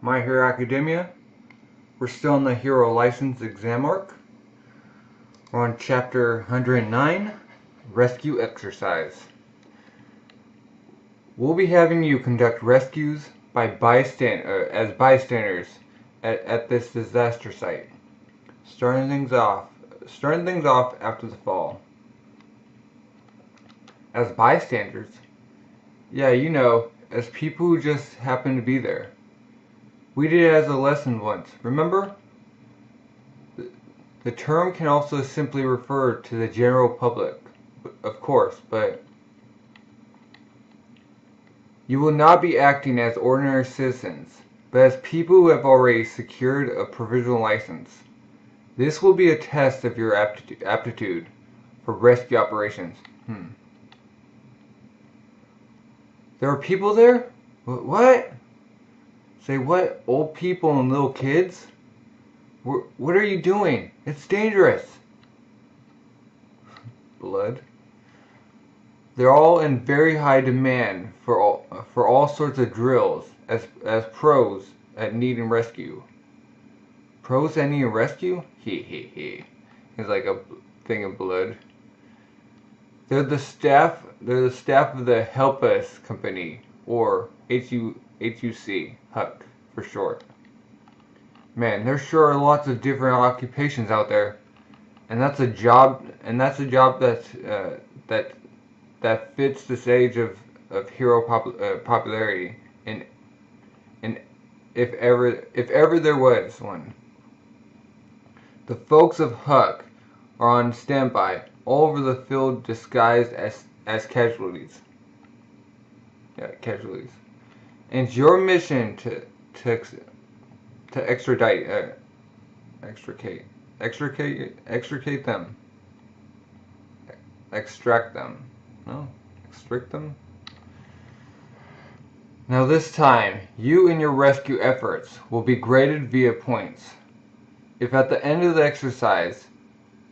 My Hero Academia. We're still in the Hero License exam arc. We're on chapter 109, Rescue Exercise. We'll be having you conduct rescues by as bystanders at this disaster site. Starting things off after the fall. As bystanders? Yeah, you know, as people who just happen to be there. We did it as a lesson once, remember? The term can also simply refer to the general public, of course, but you will not be acting as ordinary citizens, but as people who have already secured a provisional license. This will be a test of your aptitude for rescue operations. There are people there? What? Say what? Old people and little kids? What are you doing? It's dangerous. Blood. They're all in very high demand for all sorts of drills as pros at need and rescue. Pros at need and rescue? He. It's like a thing of blood. They're the staff of the Help Us Company, or HUC, Huck for short. Man, there sure are lots of different occupations out there, and that's a job that fits this age of hero popularity, and if ever there was one. The folks of Huck are on standby all over the field, disguised as casualties. Yeah, casualties. And it's your mission to extricate them. Extract them. No? Extract them? Now this time, you and your rescue efforts will be graded via points. If at the end of the exercise,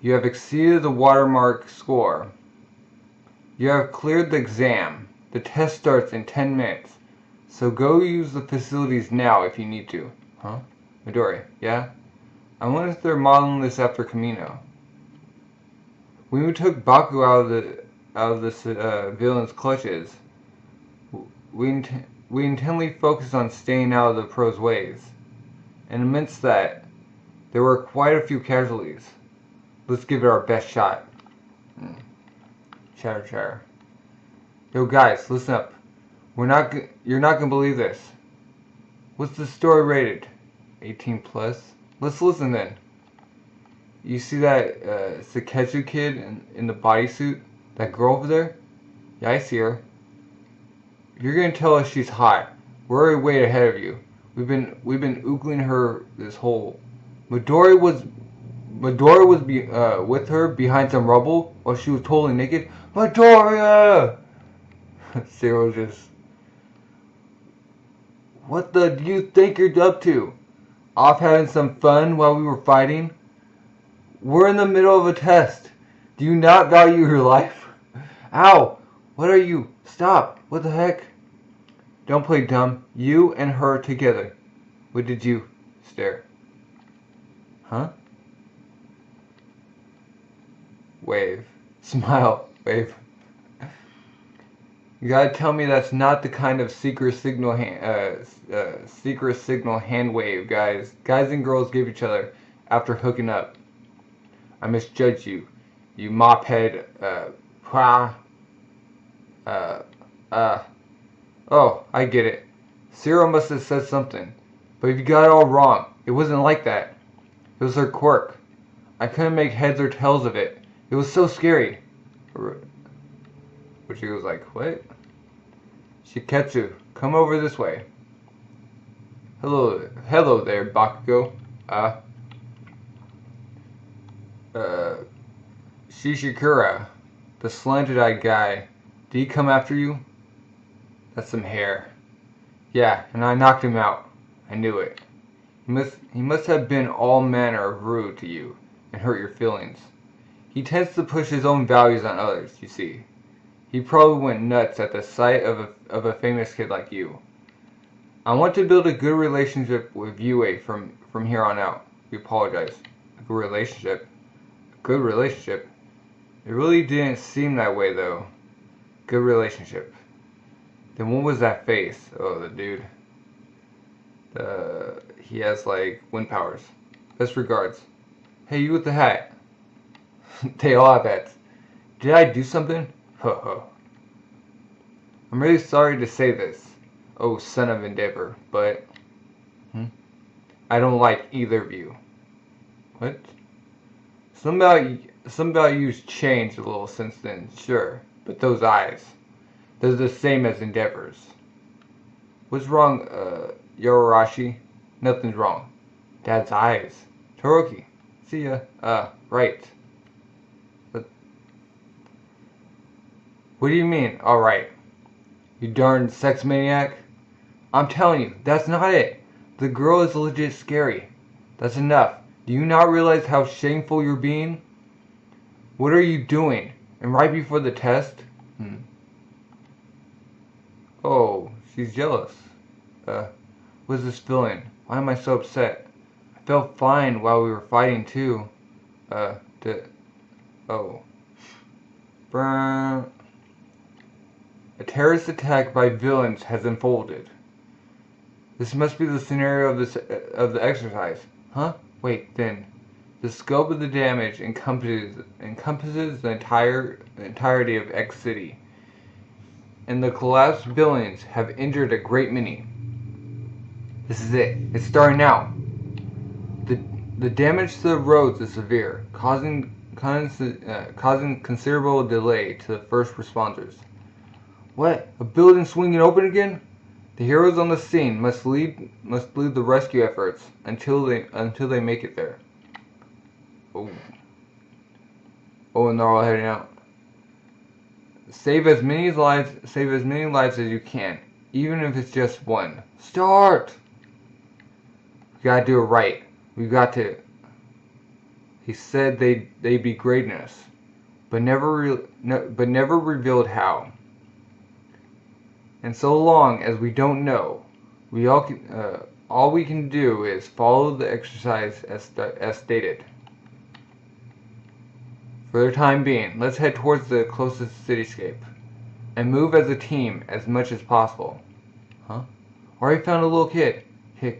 you have exceeded the watermark score, you have cleared the exam. The test starts in 10 minutes, so go use the facilities now if you need to. Huh? Midori, yeah? I wonder if they're modeling this after Kamino. When we took Baku out of this villain's clutches, we intently focused on staying out of the pros' ways, and amidst that, there were quite a few casualties. Let's give it our best shot. Chatter. Yo guys, listen up. You're not gonna believe this. What's the story rated? 18 plus? Let's listen then. You see that Saketsu kid in the bodysuit? That girl over there? Yeah, I see her. You're gonna tell us she's hot. We're already way ahead of you. We've been oogling her this whole. Midori was with her behind some rubble while she was totally naked. Midoriya! Cyril just. What the do you think you're up to? Off having some fun while we were fighting? We're in the middle of a test. Do you not value your life? Ow! What are you? Stop! What the heck? Don't play dumb. You and her together. What did you stare? Huh? Wave. Smile. Wave. You gotta tell me that's not the kind of secret signal hand wave guys and girls give each other after hooking up. I misjudged you, you mophead. Oh, I get it. Cyril must have said something, but you got it all wrong. It wasn't like that. It was her quirk. I couldn't make heads or tails of it. It was so scary. But she was like, what? Shiketsu, come over this way. Hello there, Bakugo. Shishikura, the slanted-eyed guy. Did he come after you? That's some hair. Yeah, and I knocked him out. I knew it. He must have been all manner of rude to you and hurt your feelings. He tends to push his own values on others, you see. He probably went nuts at the sight of a famous kid like you. I want to build a good relationship with Yue from here on out. We apologize. A good relationship? A good relationship? It really didn't seem that way, though. Good relationship. Then what was that face? Oh, the dude. He has, like, wind powers. Best regards. Hey, you with the hat. They all have hats. Did I do something? Ho ho. I'm really sorry to say this, oh son of Endeavor, but I don't like either of you. What? Something about you's changed a little since then, sure, but those eyes, they're the same as Endeavor's. What's wrong, Yorarashi? Nothing's wrong. Dad's eyes. Toroki. See ya. Right. But what do you mean, alright? You darn sex maniac. I'm telling you, that's not it. The girl is legit scary. That's enough. Do you not realize how shameful you're being? What are you doing? And right before the test? Oh, she's jealous. What's this feeling? Why am I so upset? I felt fine while we were fighting too. Burn. A terrorist attack by villains has unfolded. This must be the scenario of the exercise. Huh? Wait, then. The scope of the damage encompasses the entirety of X City. And the collapsed buildings have injured a great many. This is it. It's starting now. The damage to the roads is severe, causing considerable delay to the first responders. What? A building swinging open again? The heroes on the scene must lead the rescue efforts until they make it there. Oh, and they're all heading out. Save as many lives as you can, even if it's just one. Start. We gotta do it right. We got to. He said they'd be great in us, but never revealed how. And so long as we don't know, all we can do is follow the exercise as stated. For the time being, let's head towards the closest cityscape, and move as a team as much as possible. Huh? Already found a little kid. You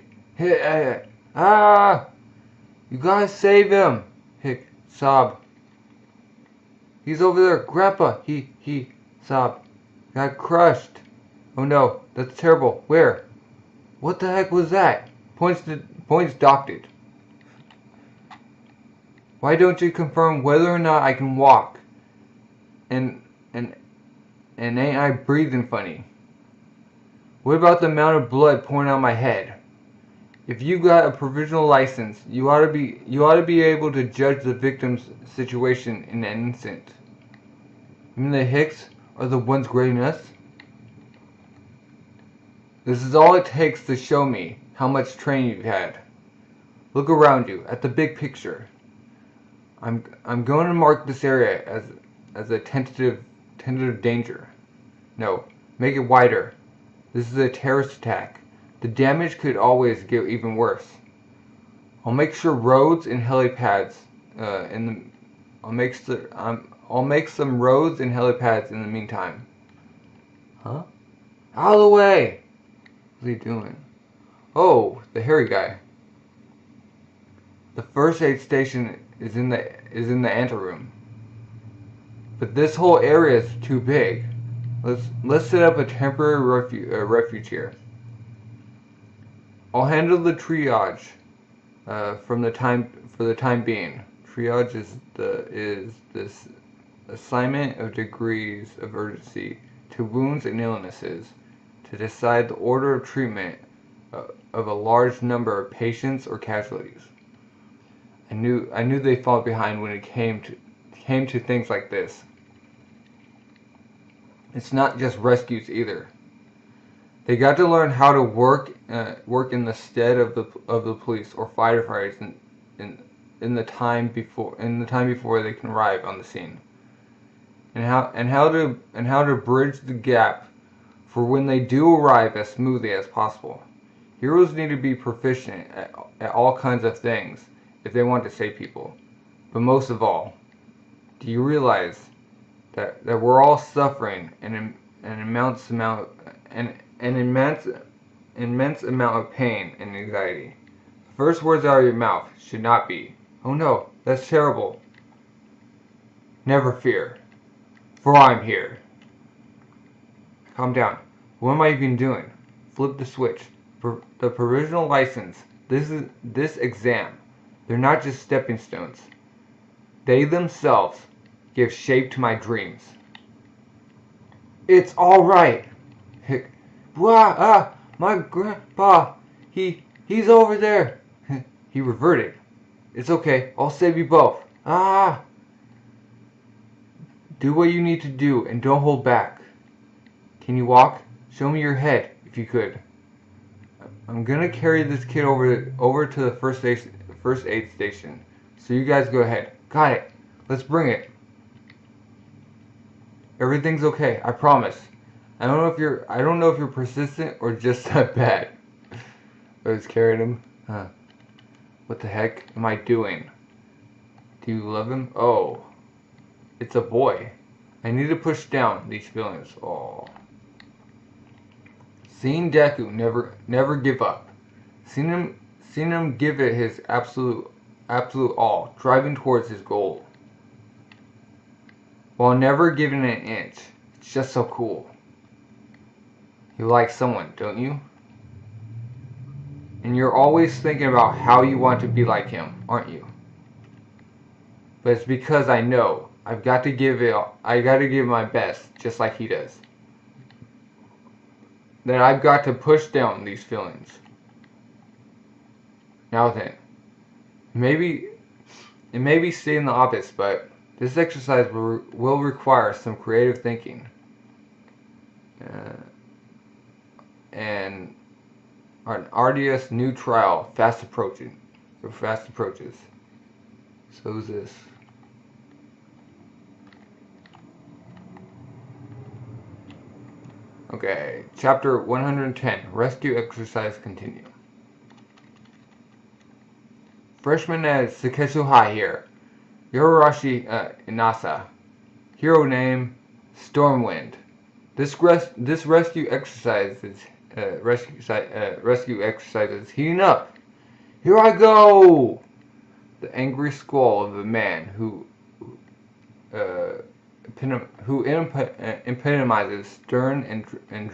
guys save him! Hick, sob. He's over there, Grandpa! He, sob. Got crushed. Oh no, that's terrible. Where? What the heck was that? Points docked it. Why don't you confirm whether or not I can walk? And ain't I breathing funny? What about the amount of blood pouring out my head? If you got a provisional license, you ought to be able to judge the victim's situation in an instant. You mean the Hicks are the ones grading us? This is all it takes to show me how much training you've had. Look around you, at the big picture. I'm going to mark this area as a tentative danger. No, make it wider. This is a terrorist attack. The damage could always get even worse. I'll make sure roads and helipads I'll make some roads and helipads in the meantime. Huh? Out of the way! What's he doing? Oh, the hairy guy. The first aid station is in the anteroom. But this whole area is too big. Let's set up a temporary refuge here. I'll handle the triage for the time being. Triage is this assignment of degrees of urgency to wounds and illnesses to decide the order of treatment of a large number of patients or casualties. I knew they fall behind when it came to things like this. It's not just rescues either. They got to learn how to work in the stead of the police or firefighters in the time before they can arrive on the scene, and how to bridge the gap for when they do arrive as smoothly as possible. Heroes need to be proficient at all kinds of things if they want to save people. But most of all, do you realize that we're all suffering an immense amount of pain and anxiety? The first words out of your mouth should not be, "Oh no, that's terrible." Never fear, for I'm here. Calm down. What am I even doing? Flip the switch. The provisional license, this exam, they're not just stepping stones. They themselves give shape to my dreams. It's all right. My grandpa, he's over there. He reverted. It's okay. I'll save you both. Do what you need to do and don't hold back. Can you walk? Show me your head, if you could. I'm gonna carry this kid over to the first aid station. So you guys go ahead. Got it. Let's bring it. Everything's okay. I promise. I don't know if you're persistent or just that bad. I was carrying him. What the heck am I doing? Do you love him? Oh, it's a boy. I need to push down these feelings. Oh. Seeing Deku never give up. Seeing him give it his absolute all, driving towards his goal. While never giving an inch. It's just so cool. You like someone, don't you? And you're always thinking about how you want to be like him, aren't you? But it's because I know I got to give my best, just like he does. That I've got to push down these feelings. Now then, it may be stating the obvious, but this exercise will require some creative thinking. And an arduous new trial fast approaches. So who's this? Okay, chapter 110, rescue exercise continue. Freshman at Sakesu High here. Yorarashi Inasa. Hero name, Stormwind. This rescue exercise is heating up. Here I go! The angry squall of a man who epitomizes stern and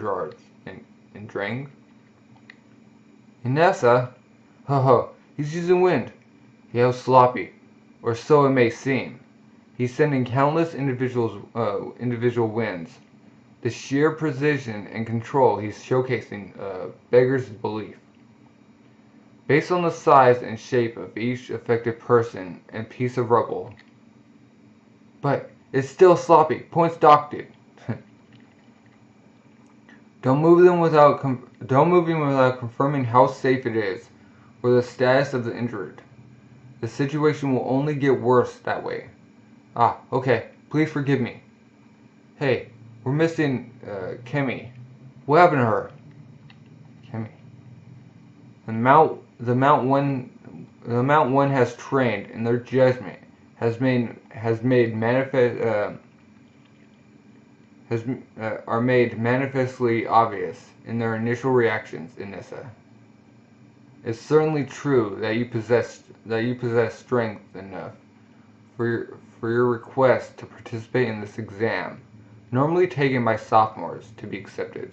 drang. Inessa? Ho, he's using wind. He yells sloppy, or so it may seem. He's sending countless individual winds. The sheer precision and control he's showcasing beggars belief. Based on the size and shape of each affected person and piece of rubble. But it's still sloppy. Points docked. Don't move him without confirming how safe it is, or the status of the injured. The situation will only get worse that way. Okay. Please forgive me. Hey, we're missing Kemi. What happened to her? Kemi. The Mount One has trained, and their judgment are made manifestly obvious in their initial reactions, Inessa. It's certainly true that you possess strength enough for your request to participate in this exam, normally taken by sophomores, to be accepted.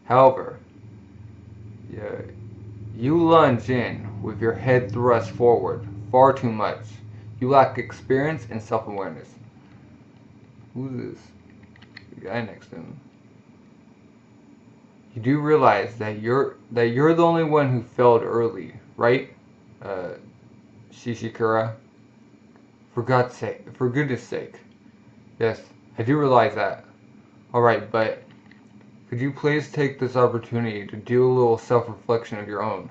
However, you lunge in with your head thrust forward far too much. You lack experience and self-awareness. Who's this? The guy next to him. You do realize that you're the only one who failed early, right? Shishikura. For goodness sake. Yes, I do realize that. Alright, but could you please take this opportunity to do a little self-reflection of your own?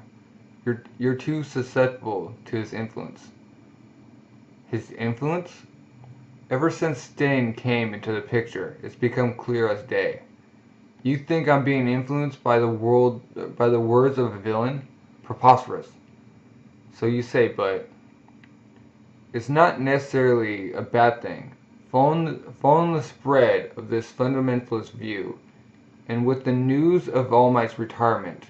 You're too susceptible to his influence. His influence? Ever since Stain came into the picture, it's become clear as day. You think I'm being influenced by the words of a villain? Preposterous. So you say, but it's not necessarily a bad thing. Following the spread of this fundamentalist view, and with the news of All Might's retirement,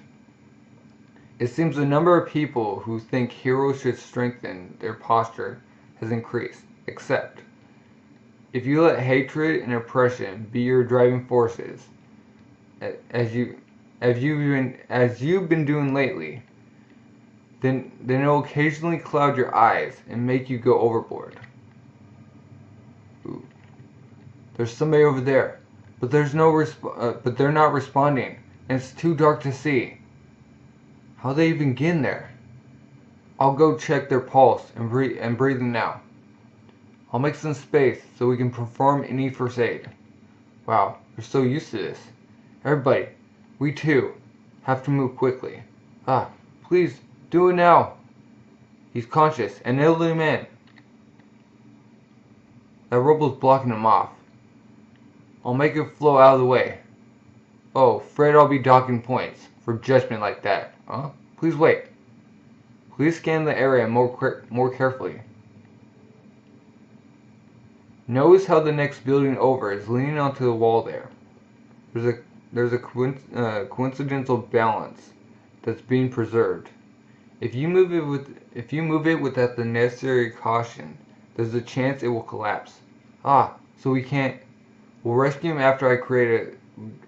it seems the number of people who think heroes should strengthen their posture has increased. Except, if you let hatred and oppression be your driving forces, as you've been doing lately, then it'll occasionally cloud your eyes and make you go overboard. Ooh. There's somebody over there, but there's no but they're not responding, and it's too dark to see. How'd they even get in there? I'll go check their pulse and breathe them now. I'll make some space so we can perform any first aid. Wow, they're so used to this. Everybody, we too have to move quickly. Please, do it now. He's conscious, an elderly man. That robo's blocking him off. I'll make it flow out of the way. Oh, afraid I'll be docking points for judgment like that. Huh? Please wait. Please scan the area more carefully. Notice how the next building over is leaning onto the wall there. There's a coincidental balance that's being preserved. If you move it without the necessary caution, there's a chance it will collapse. So we'll rescue him after I create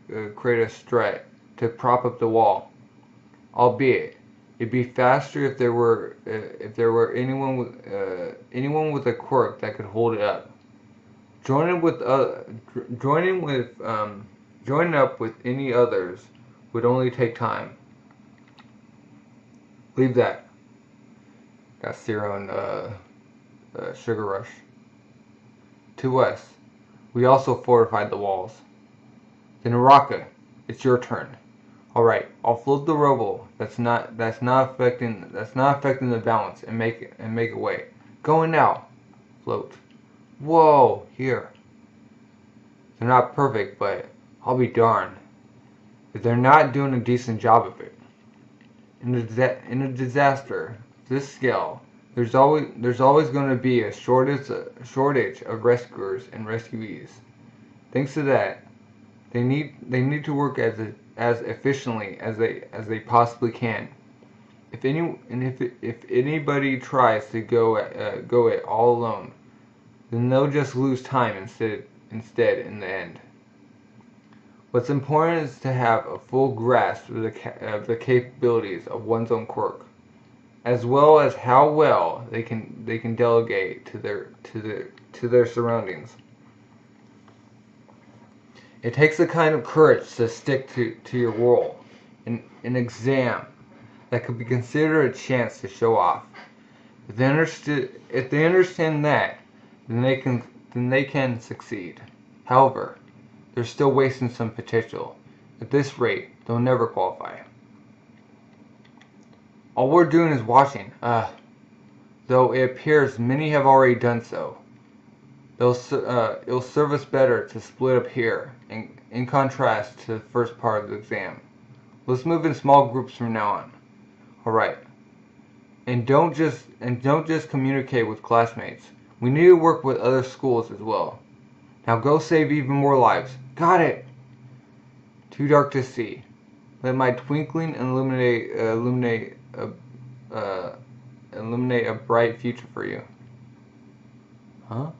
a strut to prop up the wall. Albeit, it'd be faster if there were anyone with a quirk that could hold it up. Joining up with any others would only take time. Leave that. Got Zero and Sugar Rush. To us, we also fortified the walls. Then Araka, it's your turn. All right, I'll float the robo that's not affecting the balance and make it way. Going now. Float. Whoa, here. They're not perfect, but I'll be darned if they're not doing a decent job of it. In a disaster of this scale, there's always going to be a shortage of rescuers and rescuees. Thanks to that, they need to work as efficiently as they possibly can. If anybody tries to go it all alone, then they'll just lose time instead in the end. What's important is to have a full grasp of the capabilities of one's own quirk, as well as how well they can delegate to their surroundings. It takes a kind of courage to stick to your role in an exam that could be considered a chance to show off. If they understand that, then they can succeed. However, they're still wasting some potential. At this rate, they'll never qualify. All we're doing is watching, though it appears many have already done so. It'll serve us better to split up here, in contrast to the first part of the exam. Let's move in small groups from now on. All right. And don't just communicate with classmates. We need to work with other schools as well. Now go save even more lives. Got it. Too dark to see. Let my twinkling illuminate a bright future for you. Huh?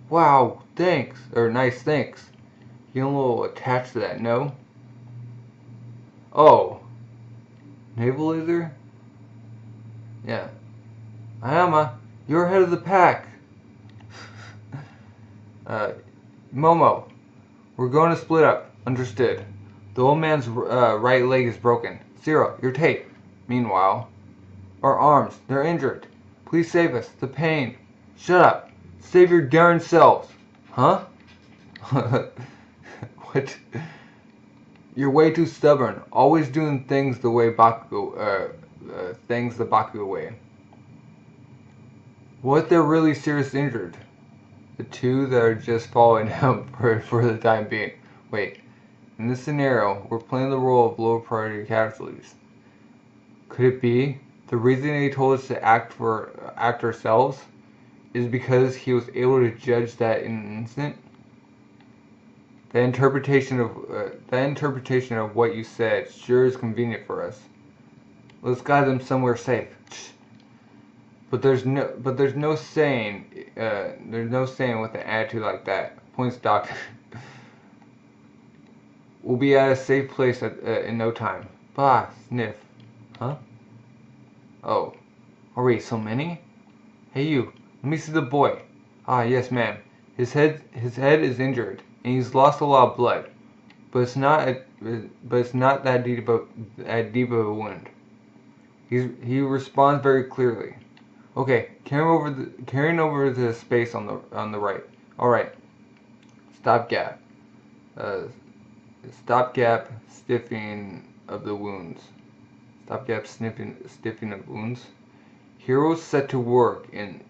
Wow, thanks. Or nice, thanks. You a little attached to that, no? Oh. Naval laser? Yeah. Ayama, you're ahead of the pack. Momo, we're going to split up. Understood. The old man's right leg is broken. Zero, your tape. Meanwhile, our arms, they're injured. Please save us. The pain. Shut up. Save your darn selves. Huh? What? You're way too stubborn. Always doing things the way Bakugo, things the Bakugo way. What if they're really seriously injured? The two that are just following him for the time being. Wait, In this scenario, we're playing the role of low priority casualties. Could it be the reason he told us to act ourselves is because he was able to judge that in an instant? That interpretation of what you said sure is convenient for us. Let's guide them somewhere safe. But there's no saying with an attitude like that. Points Doctor. We'll be at a safe place in no time. Bah, sniff. Huh? Oh. Are we so many? Hey you, let me see the boy. Ah, yes ma'am. His head is injured, and he's lost a lot of blood. But it's not that deep of a wound. He responds very clearly. Okay, carrying over the space on the right. Alright. Stopgap. Stopgap stiffening of the wounds. Stopgap stiffening of wounds. Heroes set to work in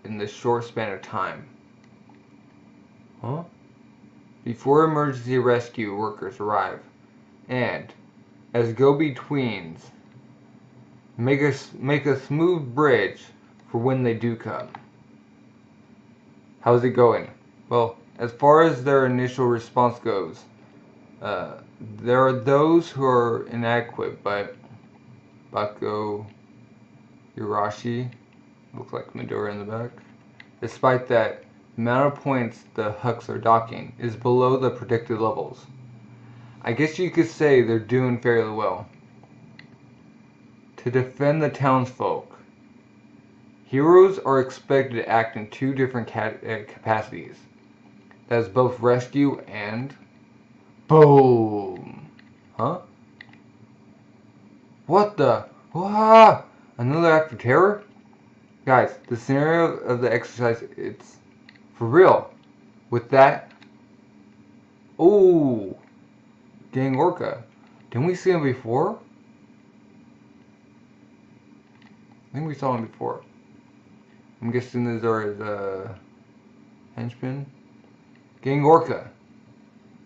this short span of time. Huh? Before emergency rescue workers arrive, and as go-betweens, make a smooth bridge for when they do come. How's it going? Well, as far as their initial response goes, there are those who are inadequate, but Bako Yurashi, looks like Midori in the back. Despite that, the amount of points the Hucks are docking is below the predicted levels. I guess you could say they're doing fairly well. To defend the townsfolk, heroes are expected to act in two different capacities. That is both rescue and... Boom! Huh? What the? Wah! Another act of terror? Guys, the scenario of the exercise, it's for real. With that... Oh! Gang Orca. Didn't we see him before? I think we saw him before. I'm guessing these are his henchmen. Gang Orca.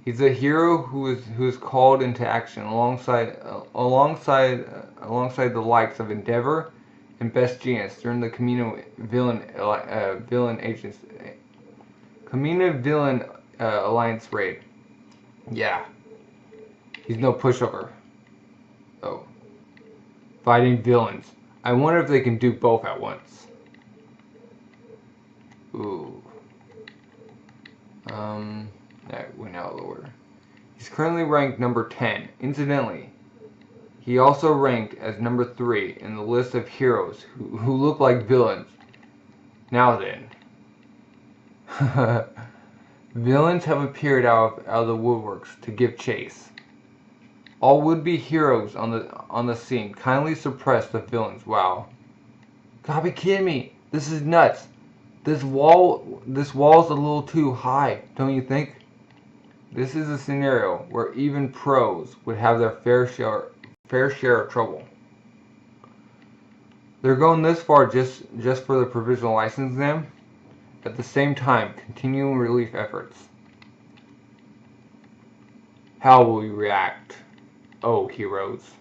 He's a hero who is called into action alongside the likes of Endeavor and Best Genius during the Camino Villain Alliance raid. Yeah, he's no pushover. Oh, fighting villains. I wonder if they can do both at once. Ooh. That went out lower. He's currently ranked number 10. Incidentally, he also ranked as number 3 in the list of heroes who look like villains. Now then. Villains have appeared out of the woodworks to give chase. All would-be heroes on the scene kindly suppress the villains. Wow. Gotta be kidding me. This is nuts. This wall's a little too high, don't you think? This is a scenario where even pros would have their fair share of trouble. They're going this far just for the provisional license exam. At the same time, continuing relief efforts. How will you react, oh heroes,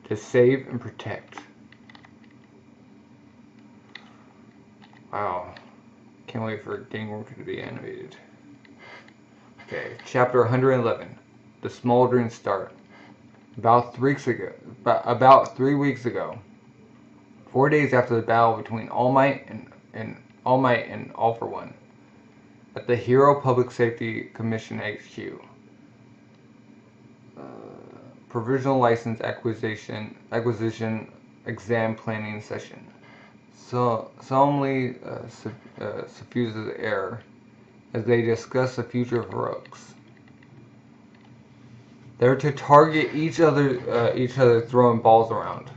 to save and protect? Wow. Can't wait for Gang Orca to be animated. Okay, chapter 111, The Smoldering Start. About 3 weeks ago, 4 days after the battle between All Might and All for One, at the Hero Public Safety Commission HQ, provisional license acquisition exam planning session. So solemnly suffuses air as they discuss the future of heroics. They're to target each other throwing balls around.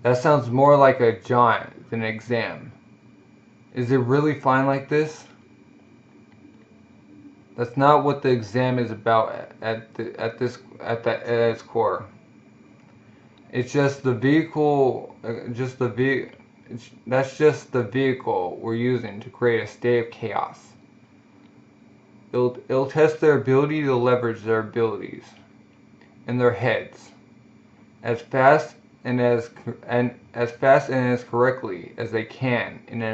That sounds more like a jaunt than an exam. Is it really fine like this? That's not what the exam is about at its core. It's just the vehicle. That's just the vehicle we're using to create a state of chaos. It'll test their ability to leverage their abilities. in their heads as fast and as correctly as they can in an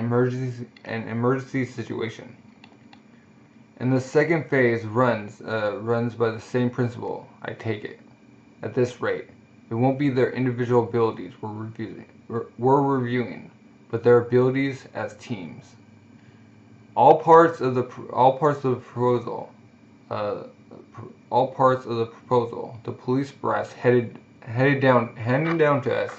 emergency situation. And the second phase runs by the same principle, I take it. At this rate, it won't be their individual abilities we're reviewing, but their abilities as teams. All parts of the proposal, the police brass handed down to us.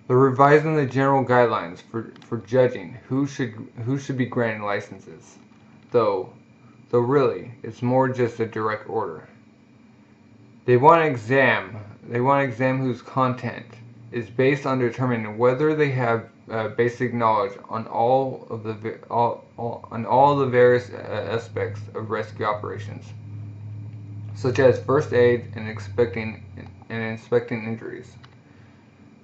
They're revising the general guidelines for judging who should be granted licenses. Though really, it's more just a direct order. They want to examine whose content is based on determining whether they have basic knowledge on all of the various aspects of rescue operations, such as first aid and inspecting injuries,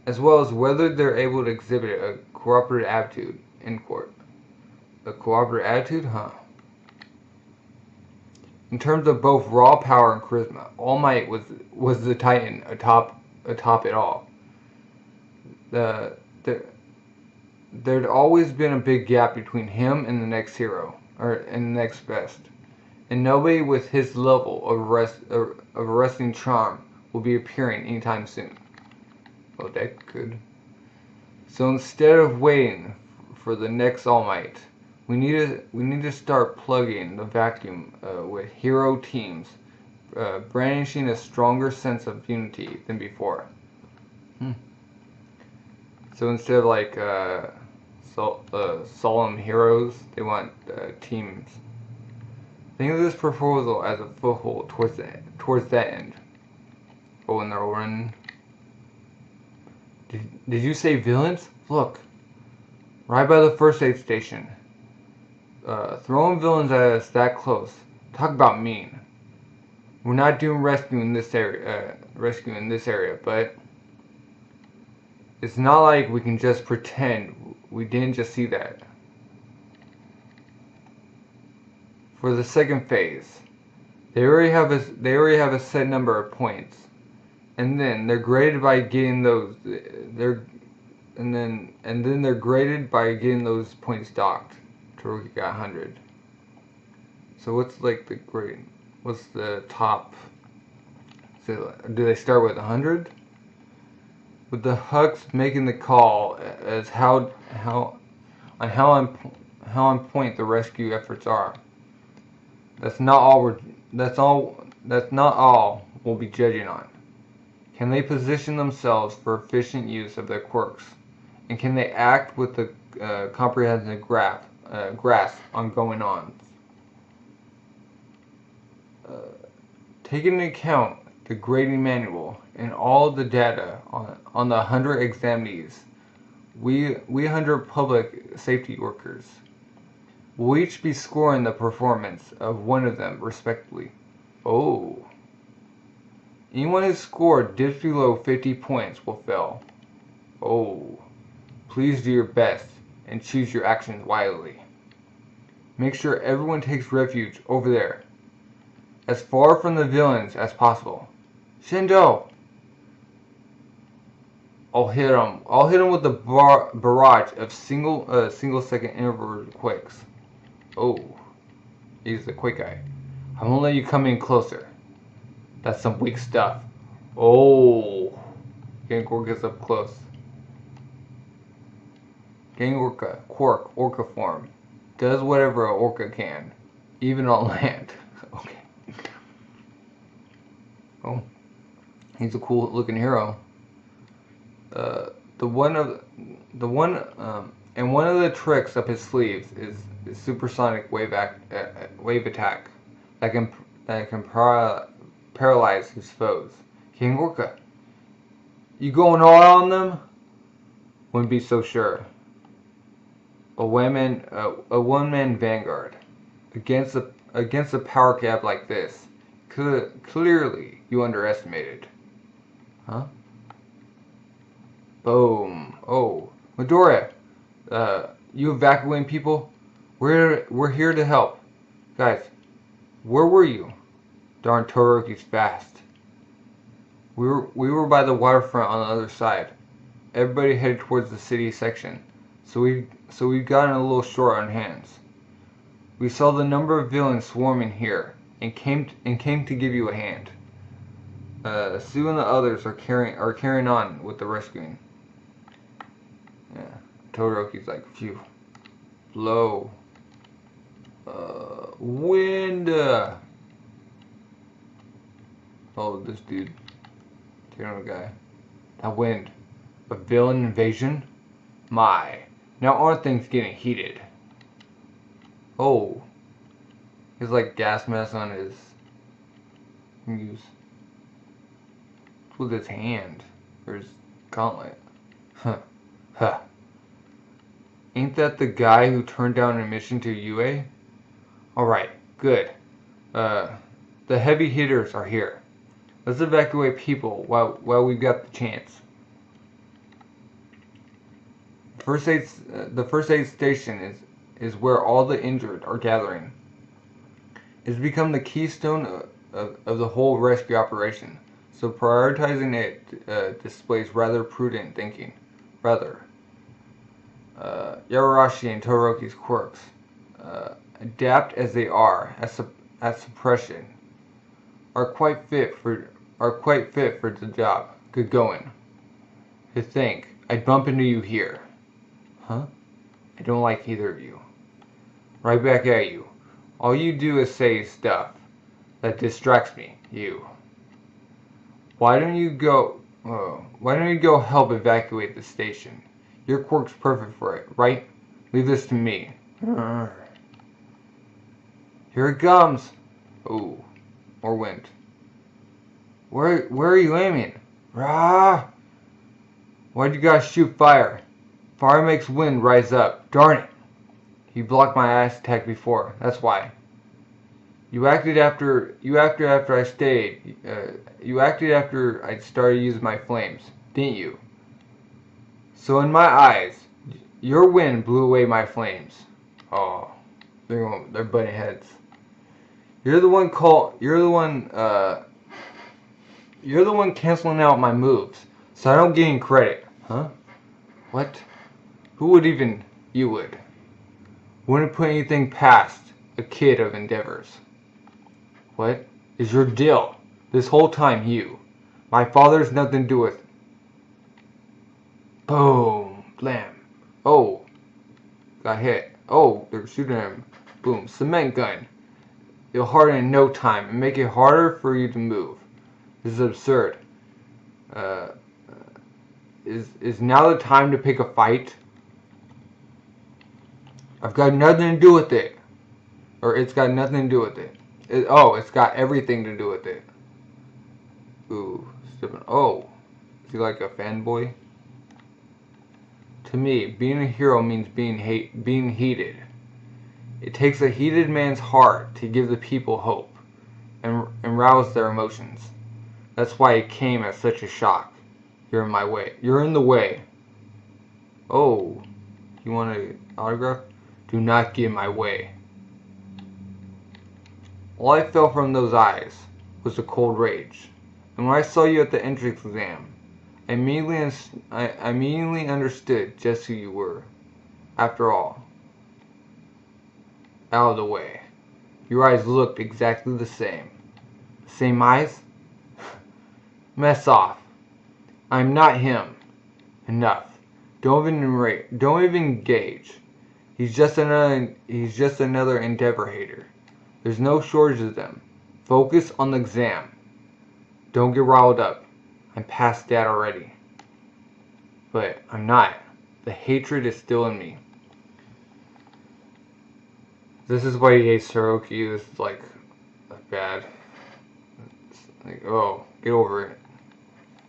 as well as whether they're able to exhibit a cooperative attitude in court. A cooperative attitude, huh? In terms of both raw power and charisma, All Might was the titan atop it all. There'd always been a big gap between him and the next hero, and the next best, and nobody with his level of arresting charm will be appearing anytime soon. Oh, that could. So instead of waiting for the next All Might, we need to start plugging the vacuum with hero teams, brandishing a stronger sense of unity than before. So instead of like solemn heroes, they want teams. Think of this proposal as a foothold towards that end. Oh, and they're running. Did you say villains? Look, right by the first aid station. Throwing villains at us that close. Talk about mean. We're not doing rescue in this area, but it's not like we can just pretend we didn't just see that. For the second phase, they already have a set number of points, and then they're graded by getting those. They're graded by getting those points docked. We got 100. So what's like the grade? What's the top? So do they start with 100? With the Hucks making the call as how on point the rescue efforts are. That's not all we'll be judging on. Can they position themselves for efficient use of their quirks, and can they act with the comprehensive grasp on going on? Taking into account the grading manual and all the data on the 100 examinees, we 100 public safety workers will each be scoring the performance of one of them respectively. Oh. Anyone who scored dips below 50 points will fail. Oh. Please do your best and choose your actions wisely. Make sure everyone takes refuge over there, as far from the villains as possible. Shindo! I'll hit him with a barrage of single second interval quakes. Oh, he's the quick guy. I won't let you come in closer. That's some weak stuff. Oh, Quirk gets up close. Quirk, orca form. Does whatever an orca can, even on land. Okay. Oh, he's a cool looking hero. One of the tricks up his sleeves is supersonic wave attack that can paralyze his foes. King Orca, you going all on them? Wouldn't be so sure. A one-man vanguard against a power gap like this. Clearly, you underestimated. Huh? Boom. Oh, Midoriya, you evacuating people? We're here to help. Guys, where were you? Darn Todoroki's fast. We were by the waterfront on the other side. Everybody headed towards the city section, so we've gotten a little short on hands. We saw the number of villains swarming here, and came to give you a hand. Sue and the others are carrying on with the rescuing. Yeah, Todoroki's like, phew, blow, wind. Oh, this dude, the guy, that wind, a villain invasion. My, now aren't things getting heated? Oh, he's like gas mask on his use with his hand or his gauntlet. Huh. Huh. Ain't that the guy who turned down a mission to UA? Alright, good. The heavy hitters are here. Let's evacuate people while we've got the chance. The first aid station is where all the injured are gathering. It's become the keystone of the whole rescue operation, so prioritizing it displays rather prudent thinking. Yarashi and Todoroki's quirks, adapt as they are at suppression, are quite fit for the job. Good going. To think I'd bump into you here. Huh? I don't like either of you. Right back at you. All you do is say stuff that distracts me. You. Why don't you go help evacuate the station? Your quirk's perfect for it, right? Leave this to me. Here it comes. Ooh, more wind. Where are you aiming? Rah! Why'd you guys shoot fire? Fire makes wind rise up. Darn it! You blocked my ice attack before. That's why. You acted after I stayed. You acted after I started using my flames, didn't you? So in my eyes, your wind blew away my flames. Oh, they're butting heads. You're the one canceling out my moves, so I don't get any credit. Huh? What? Who would even? You would. Wouldn't put anything past a kid of endeavors. What is your deal? This whole time, you. My father's nothing to do with. Boom. Blam. Oh. Got hit. Oh, they're shooting him. Boom. Cement gun. It'll harden in no time and make it harder for you to move. This is absurd. Is now the time to pick a fight? I've got nothing to do with it. Or it's got nothing to do with it. It's got everything to do with it. Ooh. Oh. Is he like a fanboy? To me, being a hero means being heated. It takes a heated man's heart to give the people hope and rouse their emotions. That's why it came as such a shock. You're in my way. You're in the way. Oh. You want an autograph? Do not get in my way. All I felt from those eyes was a cold rage. And when I saw you at the entrance exam, I immediately understood just who you were. After all, out of the way. Your eyes looked exactly the same. Same eyes? Mess off. I'm not him. Enough. Don't even engage. He's just another endeavor hater. There's no shortage of them. Focus on the exam. Don't get riled up. I'm past that already. But I'm not. The hatred is still in me. This is why he hates Todoroki. This is like bad. It's like, oh, get over it.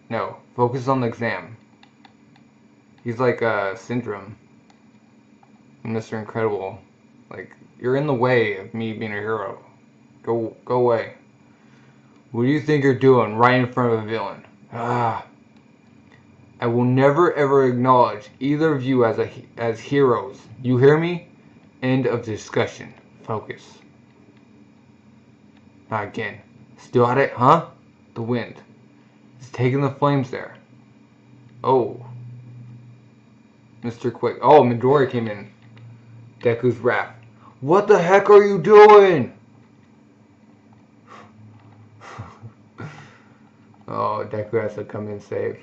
No, focus on the exam. He's like Syndrome. Mr. Incredible. Like, you're in the way of me being a hero. Go away. What do you think you're doing right in front of a villain? Ah. I will never ever acknowledge either of you as heroes. You hear me? End of discussion. Focus. Not again. Still at it, huh? The wind. taking the flames there. Oh. Mr. Quick. Oh, Midori came in. Deku's wrath. What the heck are you doing? Oh, Deku has to come in and save.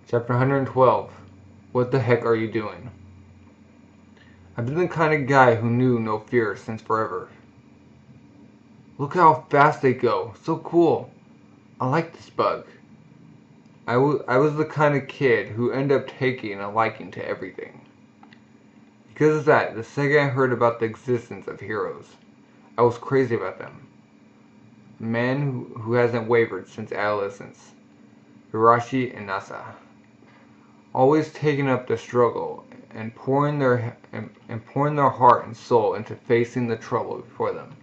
Chapter 112. What the heck are you doing? I've been the kind of guy who knew no fear since forever. Look how fast they go. So cool. I like this bug. I was the kind of kid who ended up taking a liking to everything. Because of that, the second I heard about the existence of heroes, I was crazy about them. A man who hasn't wavered since adolescence. Hirashi and Nasa. Always taking up the struggle and pouring their heart and soul into facing the trouble before them.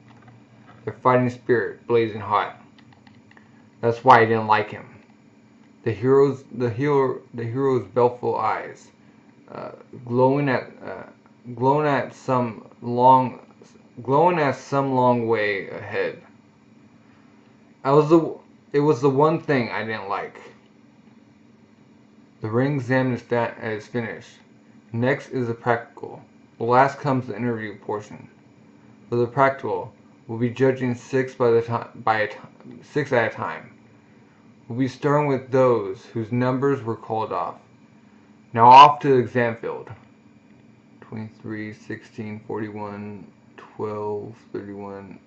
Their fighting spirit blazing hot. That's why I didn't like him. The hero's baleful eyes, glowing at some long way ahead. It was the one thing I didn't like. The ring exam is finished. Next is the practical. The last comes the interview portion. For the practical, we'll be judging 6 at a time. We'll be starting with those whose numbers were called off. Now off to the exam field. 23, 16, 41, 12, 31,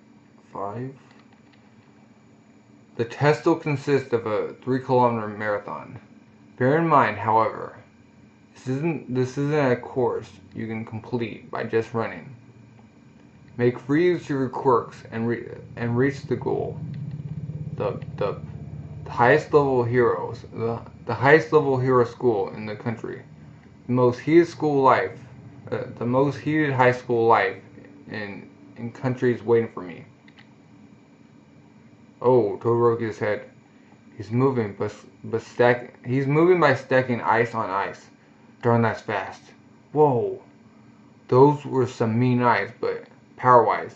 5. The test will consist of a 3-kilometer marathon. Bear in mind, however, this isn't a course you can complete by just running. Make free use of your quirks and reach the goal. The highest level heroes, the highest level hero school in the country, the most heated high school life in countries waiting for me. Oh, Todoroki's head. He's moving by stacking ice on ice. Darn, that's fast. Whoa. Those were some mean eyes, but power-wise,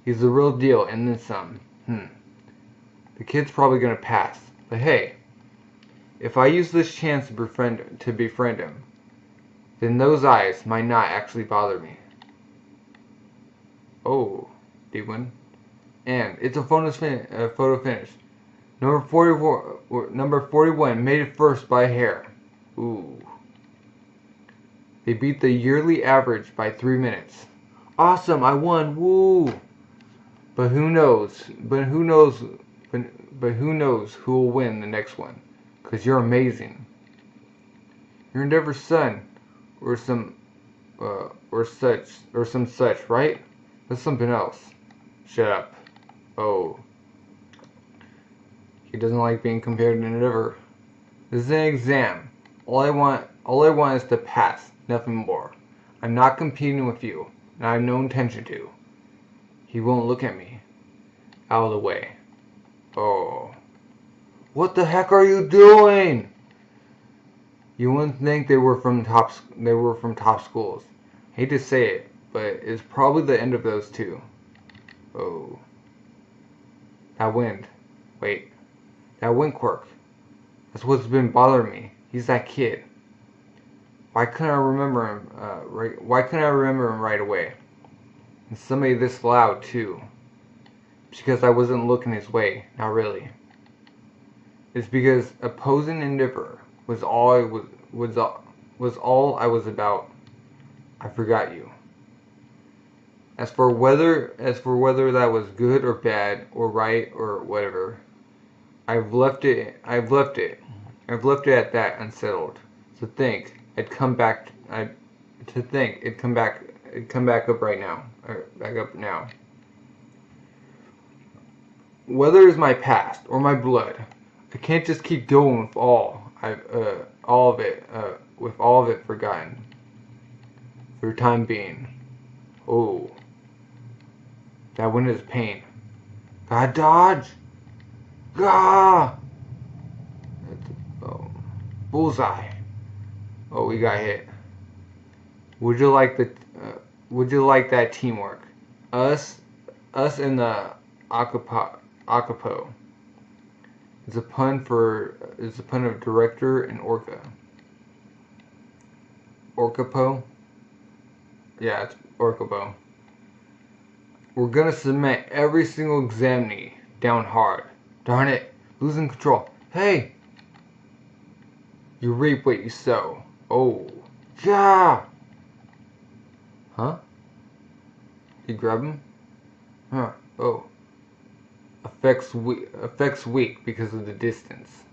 he's the real deal and then some. The kid's probably gonna pass. But hey, if I use this chance to befriend him, then those eyes might not actually bother me. Oh, D1. And it's a photo finish. Number 41 made it first by a hair. Ooh. They beat the yearly average by 3 minutes. Awesome, I won, woo! But who knows who will win the next one? 'Cause you're amazing. You're Endeavor's son, or some such, right? That's something else. Shut up. Oh. He doesn't like being compared to Endeavor. This is an exam. All I want is to pass, nothing more. I'm not competing with you, and I have no intention to. He won't look at me. Out of the way. Oh. What the heck are you doing? You wouldn't think they were from top schools. Hate to say it, but it's probably the end of those two. Oh. That wind. Wait. That wind quirk. That's what's been bothering me. He's that kid. Why couldn't I remember him? Why couldn't I remember him right away? And somebody this loud too. Because I wasn't looking his way. Not really. It's because opposing Endeavor was all I was about. I forgot you. As for whether that was good or bad or right or whatever, I've left it at that unsettled. It'd come back up right now. Back up now. Whether it's my past or my blood, I can't just keep going with all of it forgotten. For the time being. Oh. That wind is pain. Gotta dodge! Gah! Oh. Bullseye. Oh, we got hit. Would you like that teamwork? Us and the Akapo. It's a pun of director and orca. Orcapo? Yeah, it's Orcapo. We're gonna cement every single examinee down hard. Darn it, losing control. Hey! You reap what you sow. Oh. Yeah! Huh? You grab him? Huh. Oh. Effects weak because of the distance.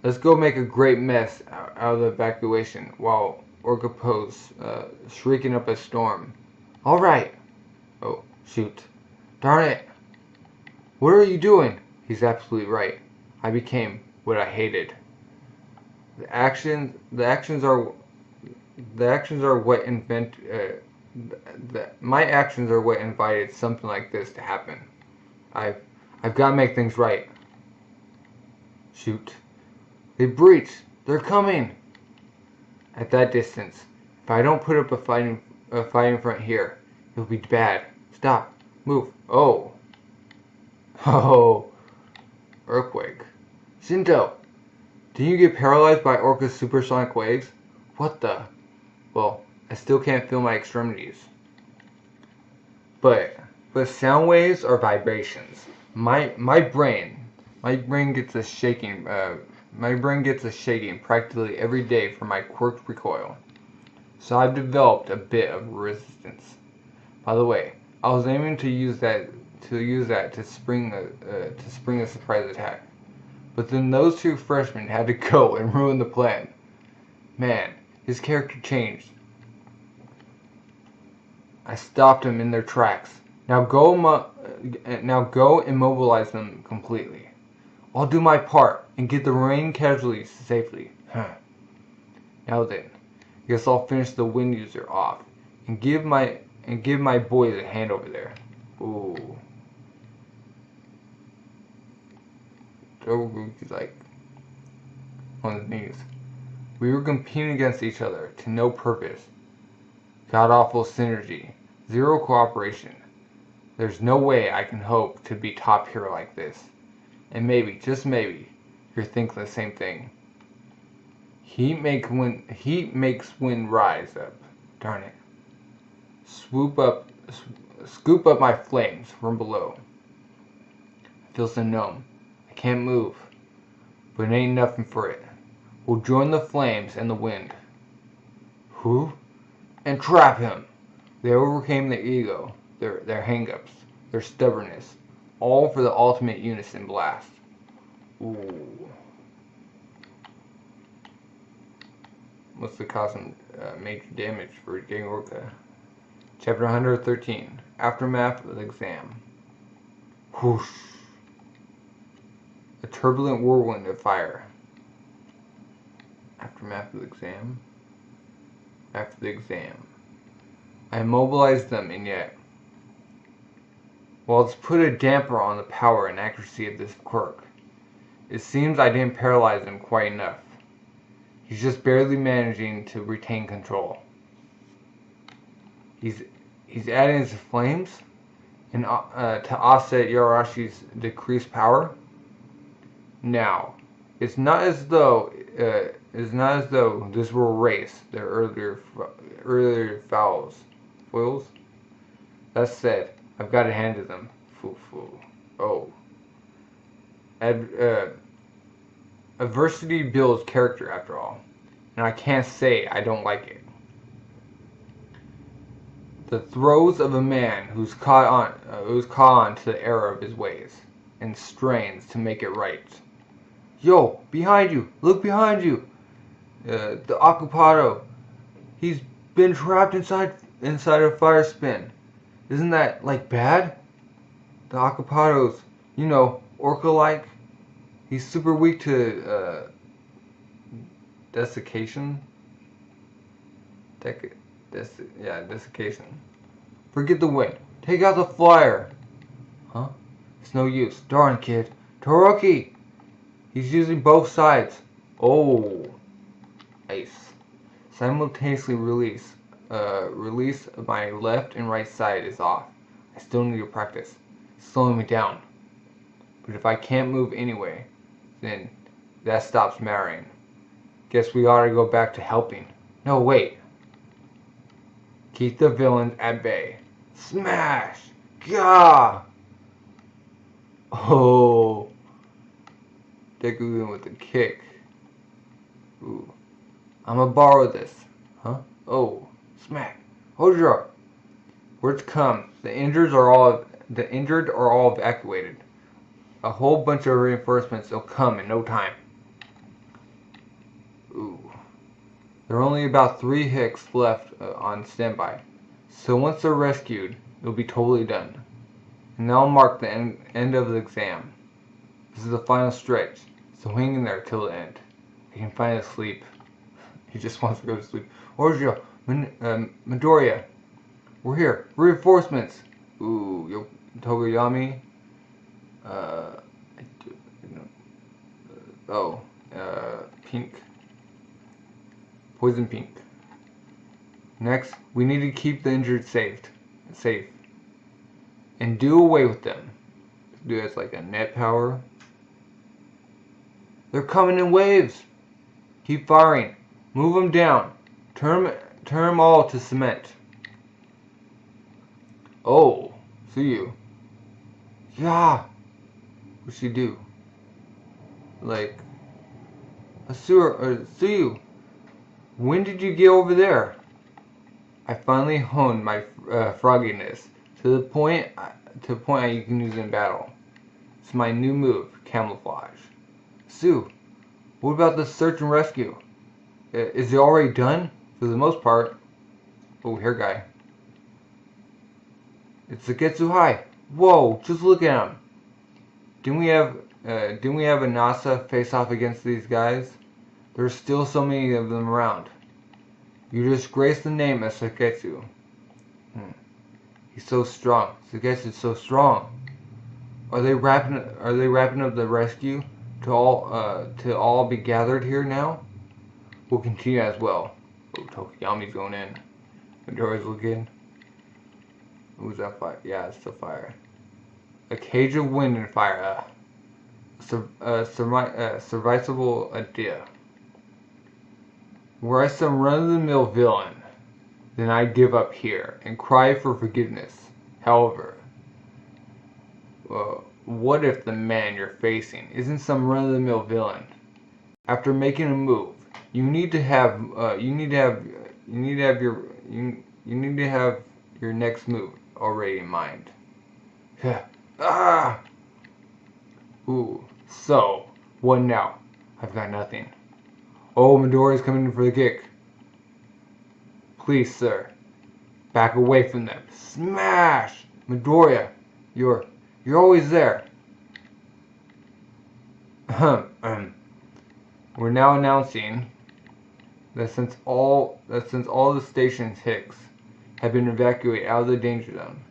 Let's go make a great mess out of the evacuation while Orcapo's shrieking up a storm. Alright! Oh, shoot. Darn it! What are you doing? He's absolutely right. I became what I hated. The actions are what my actions are what invited something like this to happen. I've got to make things right. Shoot. They breached. They're coming. At that distance, if I don't put up a fighting front here, it'll be bad. Stop. Move. Oh. Oh. Earthquake. Shinto, didn't you get paralyzed by Orca's supersonic waves? What the? Well, I still can't feel my extremities. But sound waves are vibrations. My brain gets a shaking. My brain gets a shaking practically every day from my Quirk recoil. So I've developed a bit of resistance. By the way, I was aiming to use that to spring a surprise attack. But then those two freshmen had to go and ruin the plan. Man, his character changed. I stopped them in their tracks. Now go immobilize them completely. I'll do my part and get the remaining casualties safely. Now then, guess I'll finish the wind user off and give my boys a hand over there. Ooh. He's like on his knees. We were competing against each other to no purpose. God awful synergy. Zero cooperation. There's no way I can hope to be top hero like this. And maybe, just maybe, you're thinking the same thing. Heat makes wind rise up. Darn it. Scoop up my flames from below. I feel so numb. I can't move. But it ain't nothing for it. We'll join the flames and the wind. Who? And trap him. They overcame their ego, their hang-ups, their stubbornness, all for the ultimate unison blast. Ooh. What's the cause of major damage for getting Orca? Chapter 113. Aftermath of the exam. Whoosh. A turbulent whirlwind of fire. Aftermath of the exam. After the exam. I immobilized them, and yet, while it's put a damper on the power and accuracy of this quirk, it seems I didn't paralyze him quite enough. He's just barely managing to retain control. He's adding his flames and to offset Yarashi's decreased power. Now, it's not as though this will erase their earlier foils. That said, I've got to hand to them. Oh. Adversity builds character, after all, and I can't say I don't like it. The throes of a man who's caught on to the error of his ways, and strains to make it right. Yo, behind you! Look behind you! The Occupado. He's been trapped inside a fire spin. Isn't that, like, bad? The Occupado's, orca-like. He's super weak to, desiccation. Desiccation. Forget the wind. Take out the flyer. Huh? It's no use. Darn, kid. Toroki! He's using both sides. Oh. Nice. Simultaneously release of my left and right side is off. I still need to practice. It's slowing me down. But if I can't move anyway, then that stops mattering. Guess we ought to go back to helping. No, wait. Keep the villains at bay. Smash! Gah! Oh. Deku in with a kick. Ooh. I'm gonna borrow this. Huh? Oh. Smack. Hojira! Words come. The injured are all evacuated. A whole bunch of reinforcements will come in no time. Ooh. There are only about 3 Hicks left on standby. So once they're rescued, it'll be totally done. And that'll mark the end of the exam. This is the final stretch, so hang in there till the end. I can finally sleep. He just wants to go to sleep. Orjo, Midoriya, we're here. Reinforcements. Ooh, Togoyami. Pink. Poison Pink. Next, we need to keep the injured safe. And do away with them. Do as like a net power. They're coming in waves. Keep firing. Move them down. Turn them all to cement. Oh, see you. Yeah. What'd she do? Like, see you. When did you get over there? I finally honed my frogginess to the point you can use it in battle. It's my new move, camouflage. Sue, what about the search and rescue? Is it already done? For the most part. Oh, hair guy. It's the Getsuhai. Whoa, just look at him. Didn't we have a NASA face off against these guys? There's still so many of them around. You disgrace the name of Saketsu. He's so strong. Saketsu's so strong. Are they wrapping up the rescue to all be gathered here now? We'll continue as well. Oh, Tokoyami's going in. Midoriya's looking. Who's that fire? Yeah, it's the fire. A cage of wind and fire. Serviceable idea. Were I some run-of-the-mill villain, then I'd give up here and cry for forgiveness. However, what if the man you're facing isn't some run-of-the-mill villain? After making a move, you need to have your next move already in mind. Ooh. So, what now? I've got nothing. Oh, Midoriya's coming in for the kick. Please, sir, back away from them. Smash! Midoriya, you're always there. We're now announcing that since all the station's Hicks have been evacuated out of the danger zone.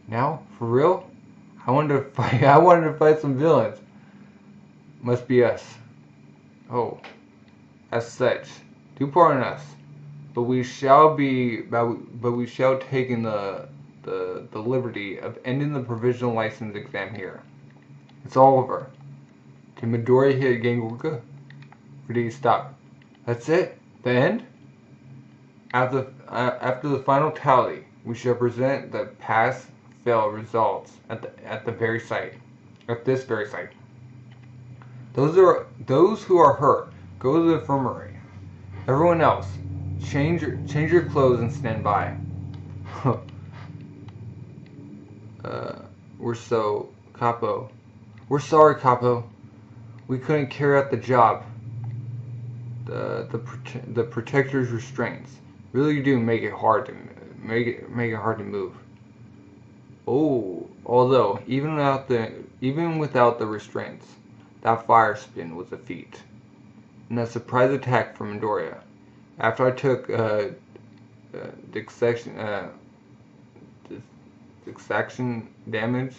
Now, for real? I wanted to fight some villains. Must be us. Oh. As such, do pardon us, but we shall take the liberty of ending the provisional license exam here. It's all over. Did Midoriya hit Gengoku? Or did he stop? That's it? The end? After the final tally, we shall present the pass-fail results at this very site. Those who are hurt, go to the infirmary. Everyone else, change your clothes and stand by. We're sorry, Capo. We couldn't carry out the job. The protector's restraints really do make it hard to move. Oh, although even without the restraints, that fire spin was a feat. And a surprise attack from Midoriya. After I took dissection damage,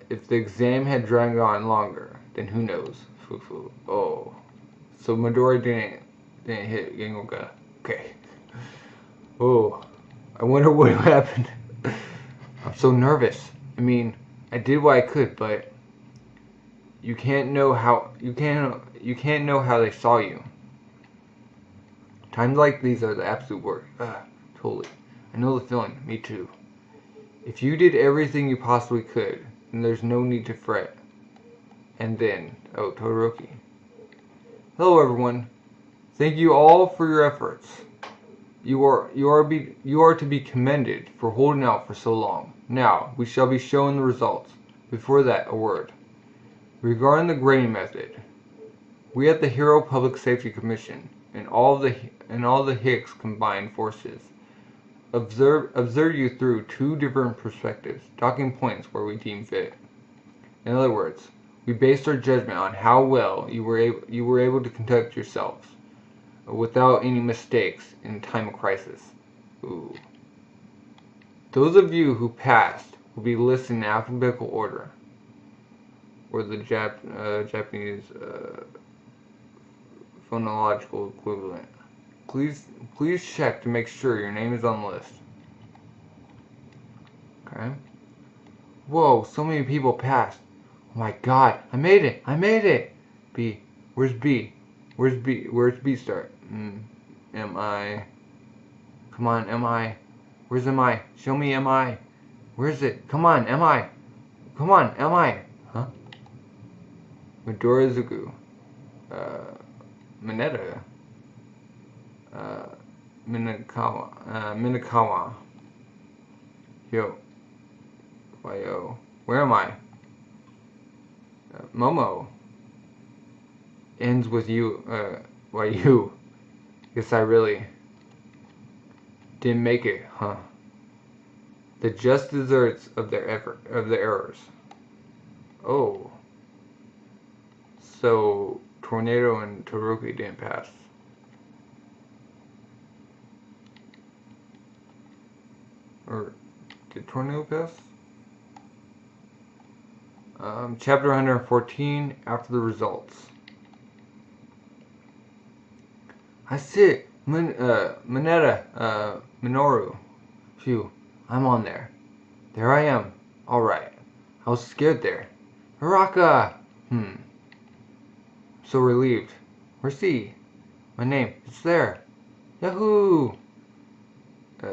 if the exam had dragged on longer, then who knows? Oh, so Midoriya didn't hit Gengoku. Okay. Oh, I wonder what happened. I'm so nervous. I mean, I did what I could, but You can't know how they saw you. Times like these are the absolute worst. Totally. I know the feeling. Me too. If you did everything you possibly could, then there's no need to fret. And then, Todoroki. Hello, everyone. Thank you all for your efforts. You are to be commended for holding out for so long. Now, we shall be shown the results. Before that, a word. Regarding the grading method, we at the Hero Public Safety Commission and all the Hicks combined forces observe you through two different perspectives, docking points where we deem fit. In other words, we based our judgment on how well you were able to conduct yourselves without any mistakes in time of crisis. Ooh. Those of you who passed will be listed in alphabetical order, or the Japanese phonological equivalent. Please check to make sure your name is on the list. Okay. Whoa, so many people passed. Oh my god, I made it! I made it! B. Where's B? Where's B? Where's B start? M-I. Come on, M-I. Where's M-I? Show me M-I. Where is it? Come on, M-I. Come on, M-I. Huh? Midori Zuku. Mineta. Minakawa. Yo. Yo. Where am I? Momo. Ends with you. Why you? Guess I really didn't make it, huh? The just desserts of their errors. Oh. So Tornado and Todoroki didn't pass. Or did Tornado pass? Chapter 114, after the results. I see. Mineta, Minoru. Phew, I'm on there. There I am. Alright. I was scared there. Haraka! So relieved. Where's he? My name. It's there. Yahoo!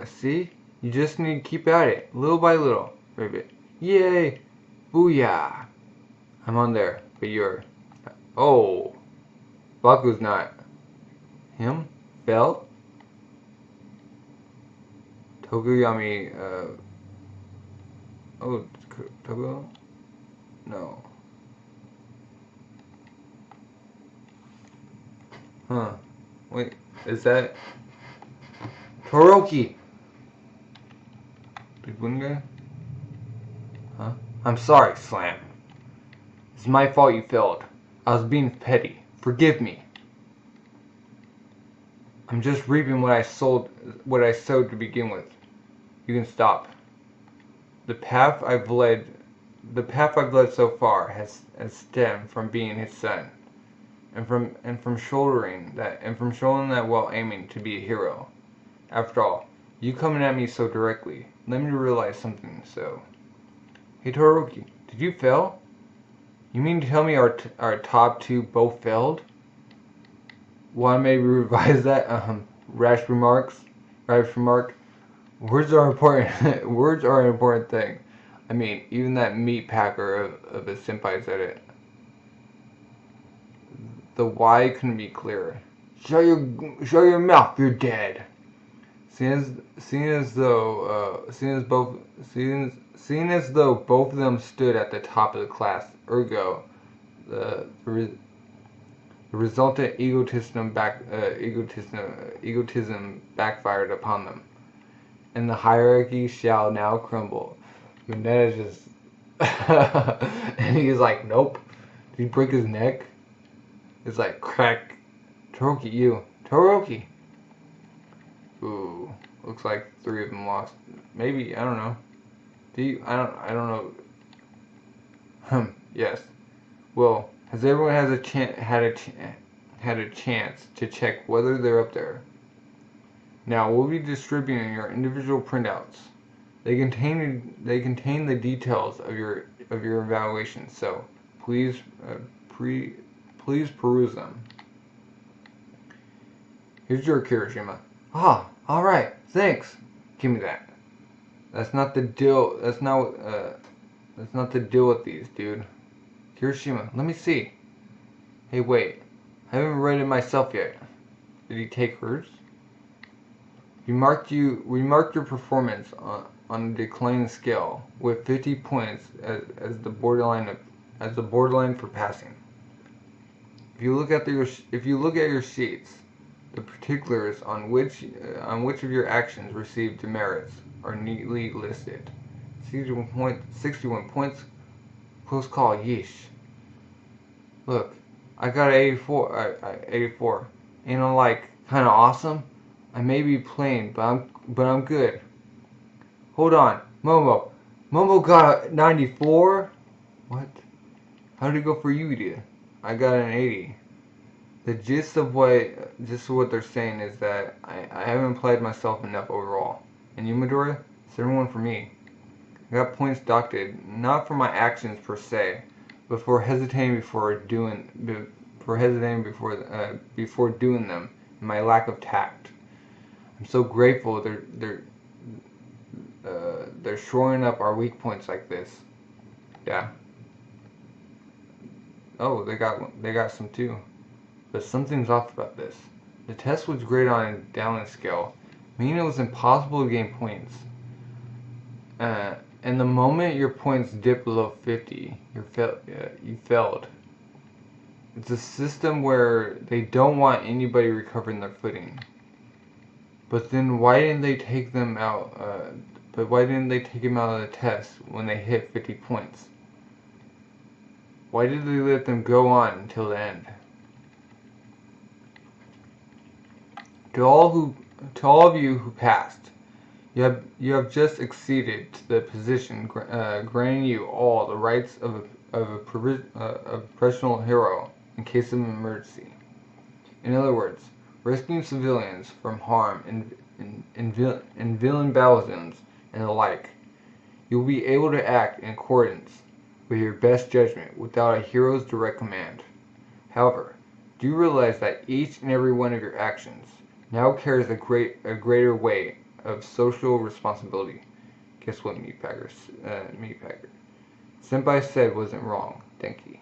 See? You just need to keep at it. Little by little. Ribbit. Yay! Booyah! I'm on there. But you're... Oh! Baku's not. Him? Fell? Toguyami, oh, Togo? No. Huh. Wait, is that... Todoroki! Big one guy? Huh? I'm sorry, Slam. It's my fault you failed. I was being petty. Forgive me. I'm just reaping what I sowed to begin with. You can stop. The path I've led so far has stemmed from being his son, and from shouldering that while aiming to be a hero. After all, you coming at me so directly led me to realize something. So, hey Todoroki, did you fail? You mean to tell me our top two both failed? Want to maybe revise that? Rash remark. Words are important. Words are an important thing. I mean, even that meat packer of a senpai said it. The why couldn't be clearer. Shut your mouth. You're dead. Seeing as though both of them stood at the top of the class, ergo, the resultant egotism backfired upon them, and the hierarchy shall now crumble. Mineta just, and he's like, nope. Did he break his neck? It's like crack. Todoroki. Ooh, looks like 3 of them lost. Maybe, I don't know. I don't know. Yes. Well, has everyone had a chance to check whether they're up there? Now we'll be distributing your individual printouts. They contain the details of your evaluation. So Please, please peruse them. Here's your Kirishima. Ah, alright, thanks. Give me that. That's not the deal, that's not the deal with these, dude. Kirishima, let me see. Hey, wait. I haven't read it myself yet. Did he take hers? We marked your performance on a declining scale with 50 points as the borderline for passing. If you look at your sheets, the particulars on which of your actions received demerits are neatly listed. 61 points. Close call. Yeesh. Look, I got 84. 84. Ain't I like kind of awesome? I may be plain, but I'm good. Hold on, Momo. Momo got a 94. What? How did it go for you, dear? I got an 80. The gist of what they're saying is that I haven't applied myself enough overall. And you, Midoriya? It's everyone for me. I got points docked, not for my actions per se, but for hesitating before doing them, and my lack of tact. I'm so grateful they're shoring up our weak points like this. Yeah. Oh, they got some too. But something's off about this. The test was graded on a downward scale, meaning it was impossible to gain points. And the moment your points dip below 50, you failed. It's a system where they don't want anybody recovering their footing. But then why didn't they take them out? Why didn't they take him out of the test when they hit 50 points? Why did they let them go on until the end? To all of you who passed, you have just acceded to the position granting you all the rights of a professional hero in case of an emergency. In other words, rescuing civilians from harm in villain battle zones and the like. You will be able to act in accordance with your best judgment without a hero's direct command. However, do you realize that each and every one of your actions now carries a greater weight of social responsibility? Guess what, Meatpacker? Senpai said wasn't wrong. Thank you.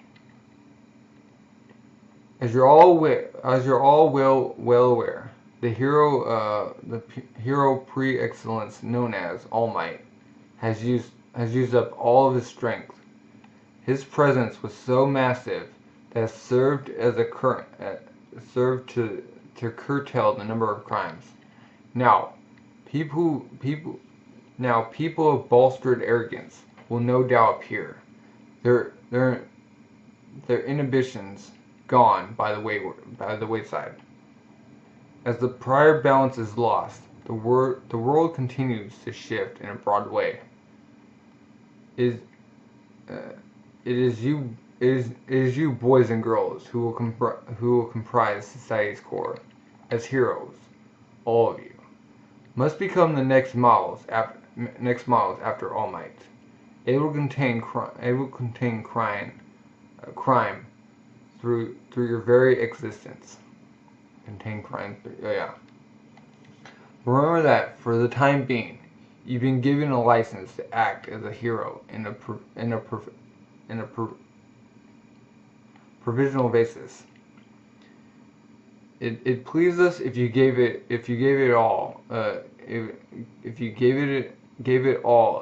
As you're all well aware, the hero pre-excellence known as All Might has used up all of his strength. His presence was so massive that it served to curtail the number of crimes. Now, people of bolstered arrogance will no doubt appear. Their inhibitions gone by the wayside. As the prior balance is lost, the world continues to shift in a broad way. It is you boys and girls who will comprise society's core. As heroes, all of you must become the next models after All Might. It will contain crime through your very existence. Remember that for the time being, you've been given a license to act as a hero in a provisional basis. It pleased us if you gave it all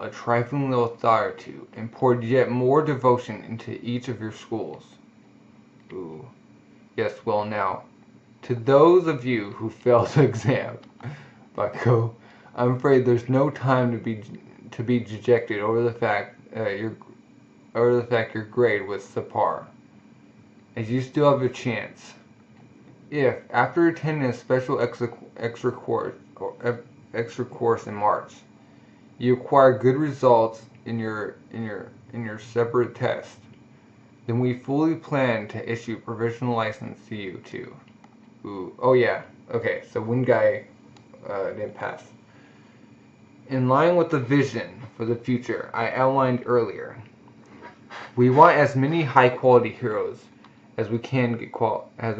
a trifling little thought or two, and poured yet more devotion into each of your schools. Ooh. Yes, well now, to those of you who failed the exam, Bucko, I'm afraid there's no time to be dejected over the fact your grade was subpar, as you still have a chance. If, after attending a special extra course in March, you acquire good results in your separate test, then we fully plan to issue provisional license to you too. Ooh, oh yeah, okay, so one guy didn't pass. In line with the vision for the future I outlined earlier, We want as many high-quality heroes as we can to get qualified.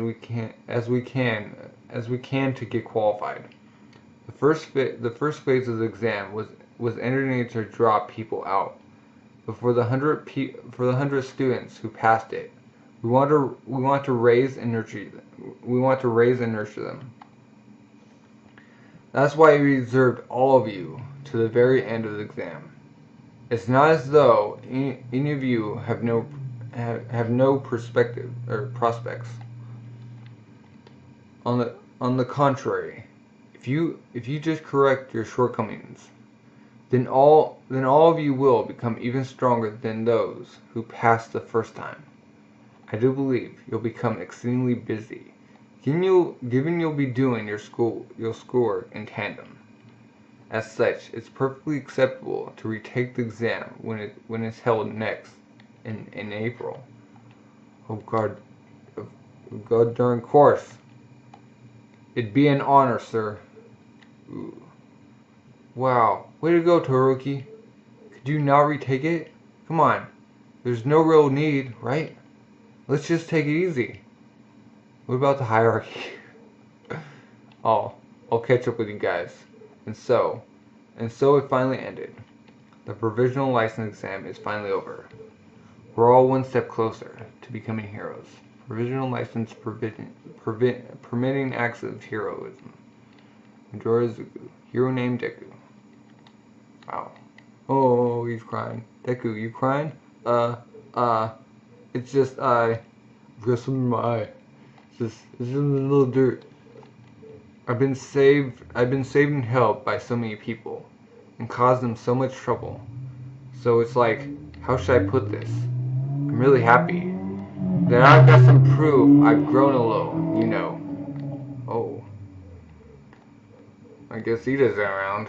The first phase of the exam was entering to draw people out. But for the 100 students who passed it, we want to raise and nurture them. That's why we reserved all of you to the very end of the exam. It's not as though any of you have no perspective or prospects. On the contrary, if you just correct your shortcomings, then all of you will become even stronger than those who passed the first time. I do believe you'll become exceedingly busy, given you'll be doing your schoolwork in tandem. As such, it's perfectly acceptable to retake the exam when it's held next in April. Oh God darn course. It'd be an honor, sir. Ooh. Wow, way to go, Todoroki. Could you not retake it? Come on, there's no real need, right? Let's just take it easy. What about the hierarchy? I'll catch up with you guys. And so it finally ended. The provisional license exam is finally over. We're all one step closer to becoming heroes. Provisional license permitting acts of heroism. Midorizuku, hero named Deku. Wow. Oh, he's crying. Deku, you crying? It's just I've got something in my eye. It's just a little dirt. I've been saved and helped by so many people and caused them so much trouble. So it's like, how should I put this? I'm really happy that I've got some proof I've grown a little, you know. Oh. I guess he isn't around.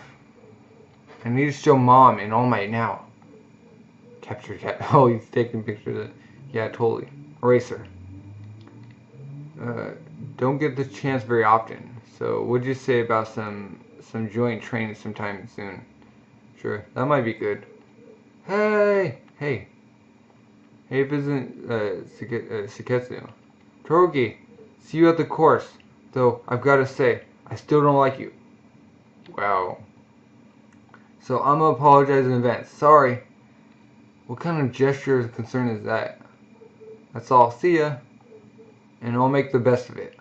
I need to show Mom and All Might now. Capture cat. Oh, he's taking pictures of it. Yeah, totally. Eraser. Don't get the chance very often. So what'd you say about some joint training sometime soon? Sure, that might be good. Hey, Vincent Shiketsu. Toroki, see you at the course. Though I've got to say, I still don't like you. Wow. So I'm gonna apologize in advance. Sorry. What kind of gesture of concern is that? That's all. See ya. And I'll make the best of it.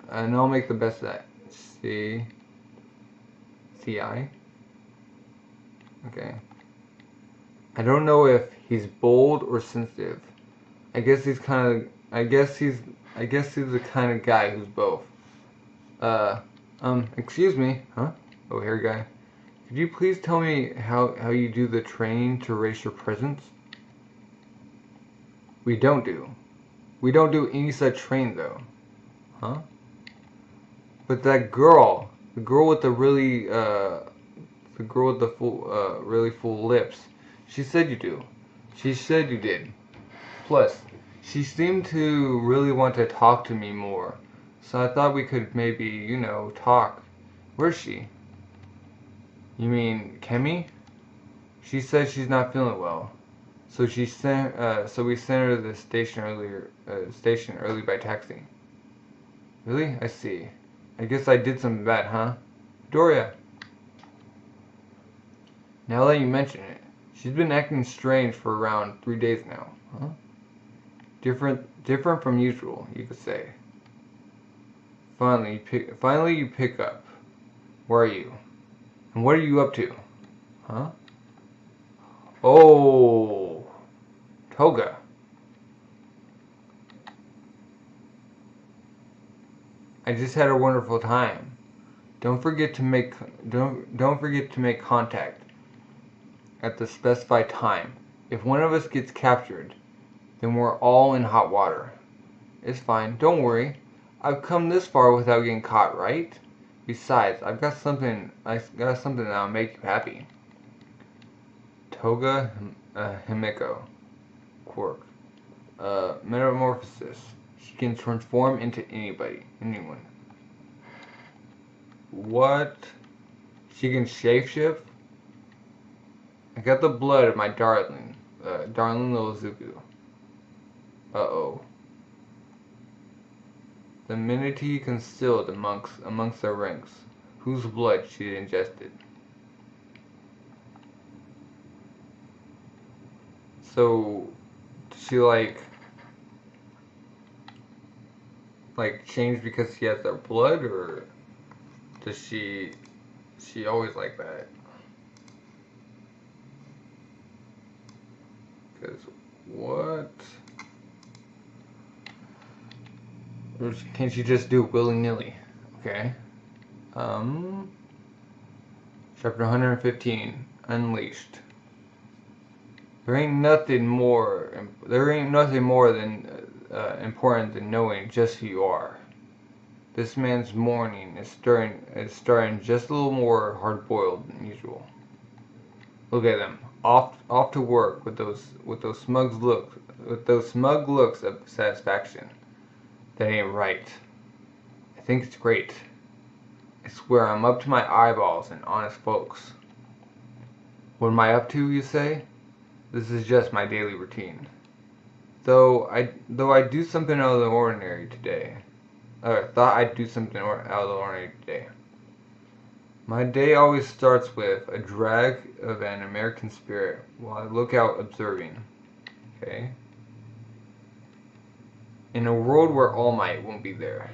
that. C-I? Okay. I don't know if he's bold or sensitive. I guess he's the kind of guy who's both. Excuse me, huh? Oh, hair guy. Could you please tell me how you do the training to raise your presence? We don't do any such training though. Huh? But that girl, the girl with the really full lips, she said you do. She said you did. Plus, she seemed to really want to talk to me more. So I thought we could maybe, talk. Where's she? You mean Kemi? She said she's not feeling well. So we sent her to the station early by taxi. Really? I see. I guess I did something bad, huh? Doria. Now that you mention it, she's been acting strange for around 3 days now, huh? Different from usual, you could say. Finally you pick up. Where are you? And what are you up to? Huh? Oh, Toga. I just had a wonderful time. Don't forget to make contact at the specified time. If one of us gets captured, then we're all in hot water. It's fine. Don't worry. I've come this far without getting caught, right? Besides, I've got something that'll make you happy. Toga Himeko. Quirk. Metamorphosis. She can transform into anyone. What? She can shapeshift? I got the blood of my darling little Zuko. Uh-oh. The Minity concealed amongst their ranks, whose blood she had ingested. So, does she like change because she has their blood, or does she always like that? Because what? Or can't she just do it willy-nilly? Okay. Chapter 115, Unleashed. There ain't nothing more than important than knowing just who you are. This man's morning is starting just a little more hard-boiled than usual. Look at them, off to work with those smug looks of satisfaction. That ain't right. I think it's great. I swear I'm up to my eyeballs in honest folks. What am I up to, you say? This is just my daily routine. Though I do something out of the ordinary today. Thought I'd do something out of the ordinary today. My day always starts with a drag of an American spirit while I look out observing. Okay? In a world where All Might won't be there.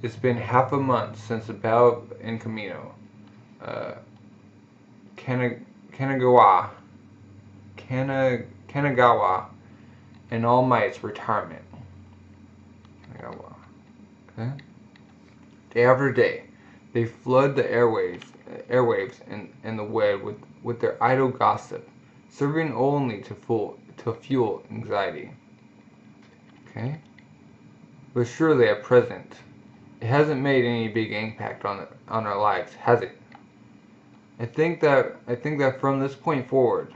It's been half a month since the battle in Camino. Kanagawa, and All Might's retirement. Kanagawa. Okay? Day after day, they flood the airwaves and the web with their idle gossip, serving only to fuel anxiety. Okay? But surely at present, it hasn't made any big impact on our lives, has it? I think that from this point forward,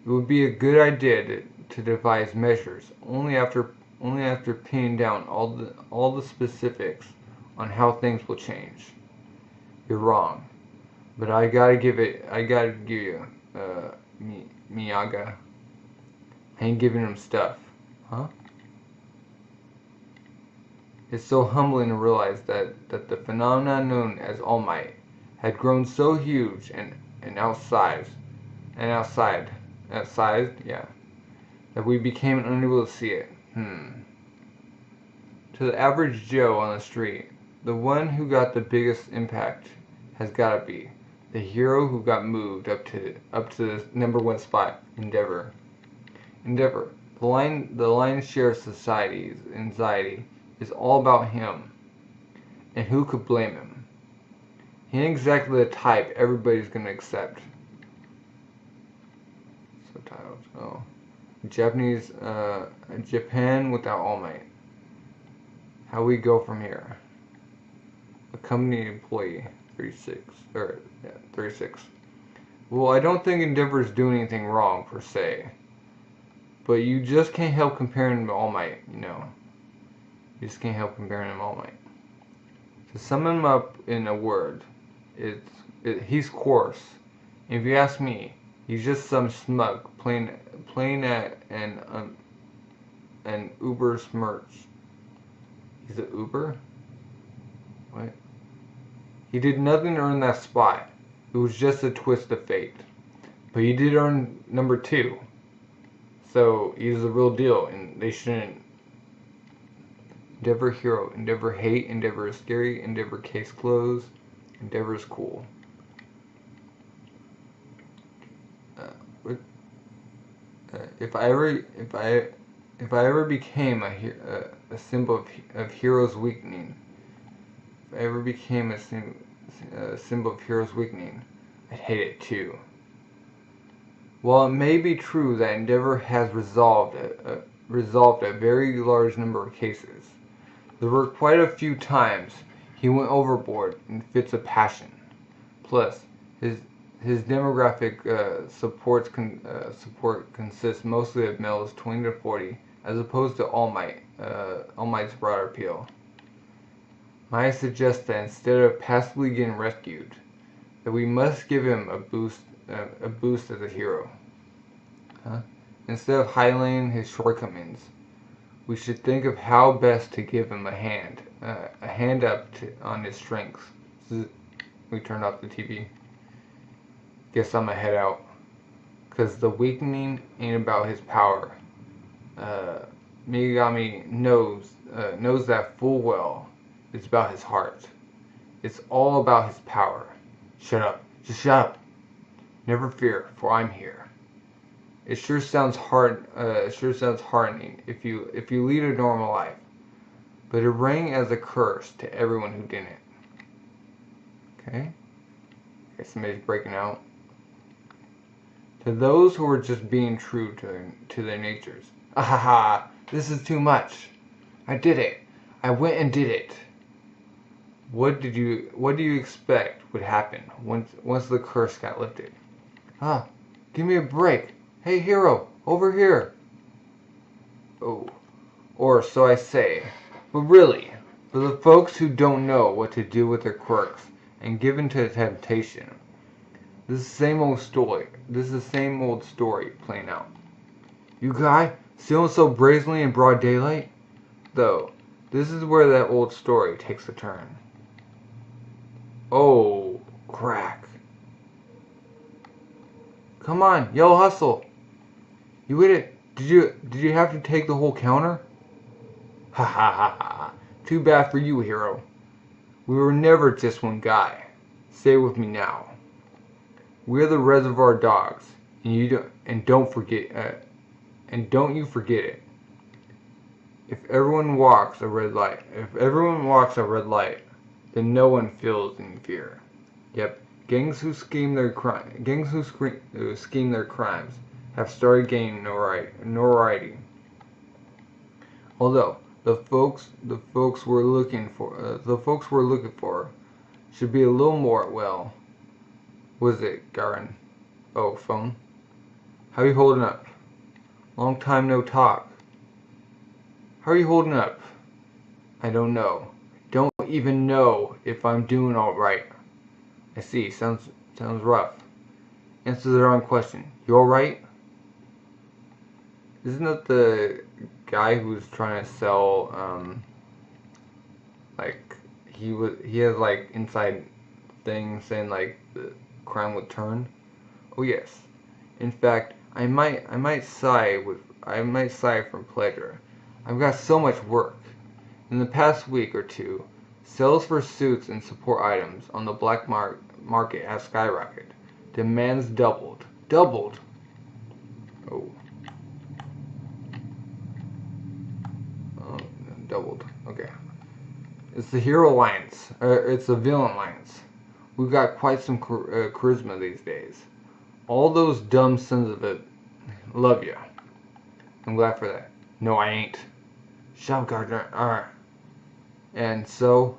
it would be a good idea to devise measures only after pinning down all the specifics on how things will change. You're wrong, but I gotta give you Manga. I ain't giving him stuff, huh? It's so humbling to realize that the phenomenon known as All Might had grown so huge and outsized, that we became unable to see it. To the average Joe on the street, the one who got the biggest impact has got to be the hero who got moved up to the #1 spot, Endeavor. The lion's share of society's anxiety is all about him, and who could blame him? He ain't exactly the type everybody's gonna accept. Subtitles. Oh, Japan without All Might. How we go from here? A company employee, 36. Well, I don't think Endeavor's doing anything wrong per se, but you just can't help comparing him to All Might, you know. You just can't help comparing him to All Might. To sum him up in a word, he's coarse. If you ask me, he's just some smug playing at an Uber smirch. He's an Uber? What? He did nothing to earn that spot. It was just a twist of fate. But he did earn #2. So he's the real deal, and they shouldn't. Endeavor hero, Endeavor hate, Endeavor is scary, Endeavor case closed, Endeavor is cool. If I ever became a symbol of hero's weakening, I'd hate it too. While it may be true that Endeavor has resolved a very large number of cases, there were quite a few times he went overboard in fits of passion. Plus, his demographic support consists mostly of males 20 to 40, as opposed to All Might's broader appeal. I suggest that instead of passively getting rescued, that we must give him a boost as a hero. Instead of highlighting his shortcomings, We should think of how best to give him a hand up on his strengths. We turned off the TV. Guess I'm gonna head out. Cause the weakening ain't about his power. Migami knows that full well. It's about his heart. It's all about his power. Shut up. Just shut up. Never fear, for I'm here. It sure sounds heartening if you lead a normal life. But it rang as a curse to everyone who didn't. Okay? Somebody's breaking out. To those who are just being true to their natures. Ahaha, this is too much. I did it. I went and did it. What do you expect would happen once the curse got lifted? Give me a break. Hey hero, over here. Oh, or so I say. But really, for the folks who don't know what to do with their quirks and give in to temptation, this is the same old story. This is the same old story playing out. You guy, stealing so brazenly in broad daylight? Though, this is where that old story takes a turn. Oh, crack. Come on, yellow hustle. You hit it. Did you have to take the whole counter? Ha ha ha ha. Too bad for you, hero. We were never just one guy. Say it with me now. We're the Reservoir Dogs, and don't you forget it. If everyone walks a red light, then no one feels any fear. Yep, gangs who scheme their crimes have started gaining notoriety. Although the folks we're looking for should be a little more well. Was it, Garen? Oh, phone. How you holding up? Long time no talk. How are you holding up? I don't know. Don't even know if I'm doing all right. I see. Sounds rough. Answer the wrong question. You all right? Isn't that the guy who's trying to sell? Like he has like inside things saying like the crime would turn. Oh yes. In fact, I might sigh from pleasure. I've got so much work. In the past week or two, sales for suits and support items on the black market have skyrocketed. Demands doubled. Doubled. Oh. Doubled. Okay. It's the Hero Alliance. It's the Villain Alliance. We've got quite some charisma these days. All those dumb sons of it love you. I'm glad for that. No, I ain't. Shut up, Gardner. And so,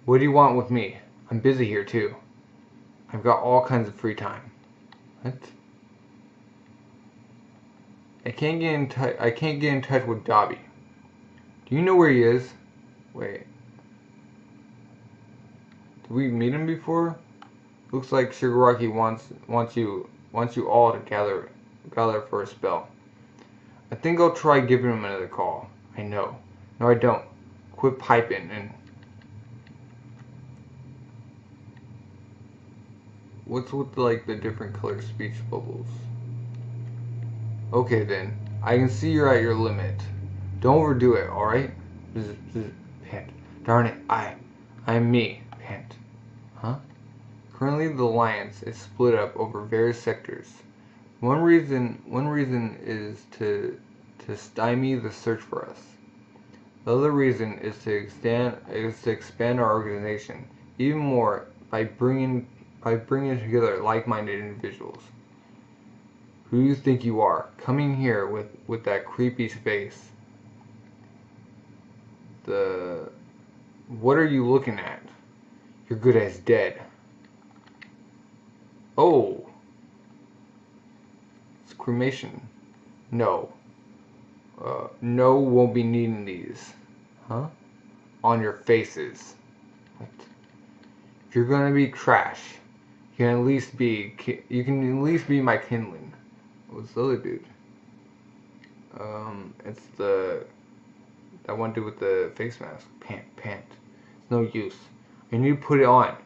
what do you want with me? I'm busy here too. I've got all kinds of free time. What? I can't get in touch with Dobby. Do you know where he is? Wait. Did we meet him before? Looks like Shigaraki wants you all to gather for a spell. I think I'll try giving him another call. I know. No, I don't. Quit piping and... What's with like the different color speech bubbles? Okay then. I can see you're at your limit. Don't overdo it, alright? Pant. Darn it, I'm me. Pant. Huh? Currently the Alliance is split up over various sectors. One reason is to stymie the search for us. The other reason is to expand our organization even more by bringing together like-minded individuals. Who do you think you are, coming here with that creepy face? What are you looking at? You're good as dead. Oh. It's cremation. No. No, won't be needing these. Huh? On your faces. What? If you're gonna be trash, you can at least be my kindling. What's the other dude? It's the That one dude with the face mask. Pant. It's no use. I need to put it on,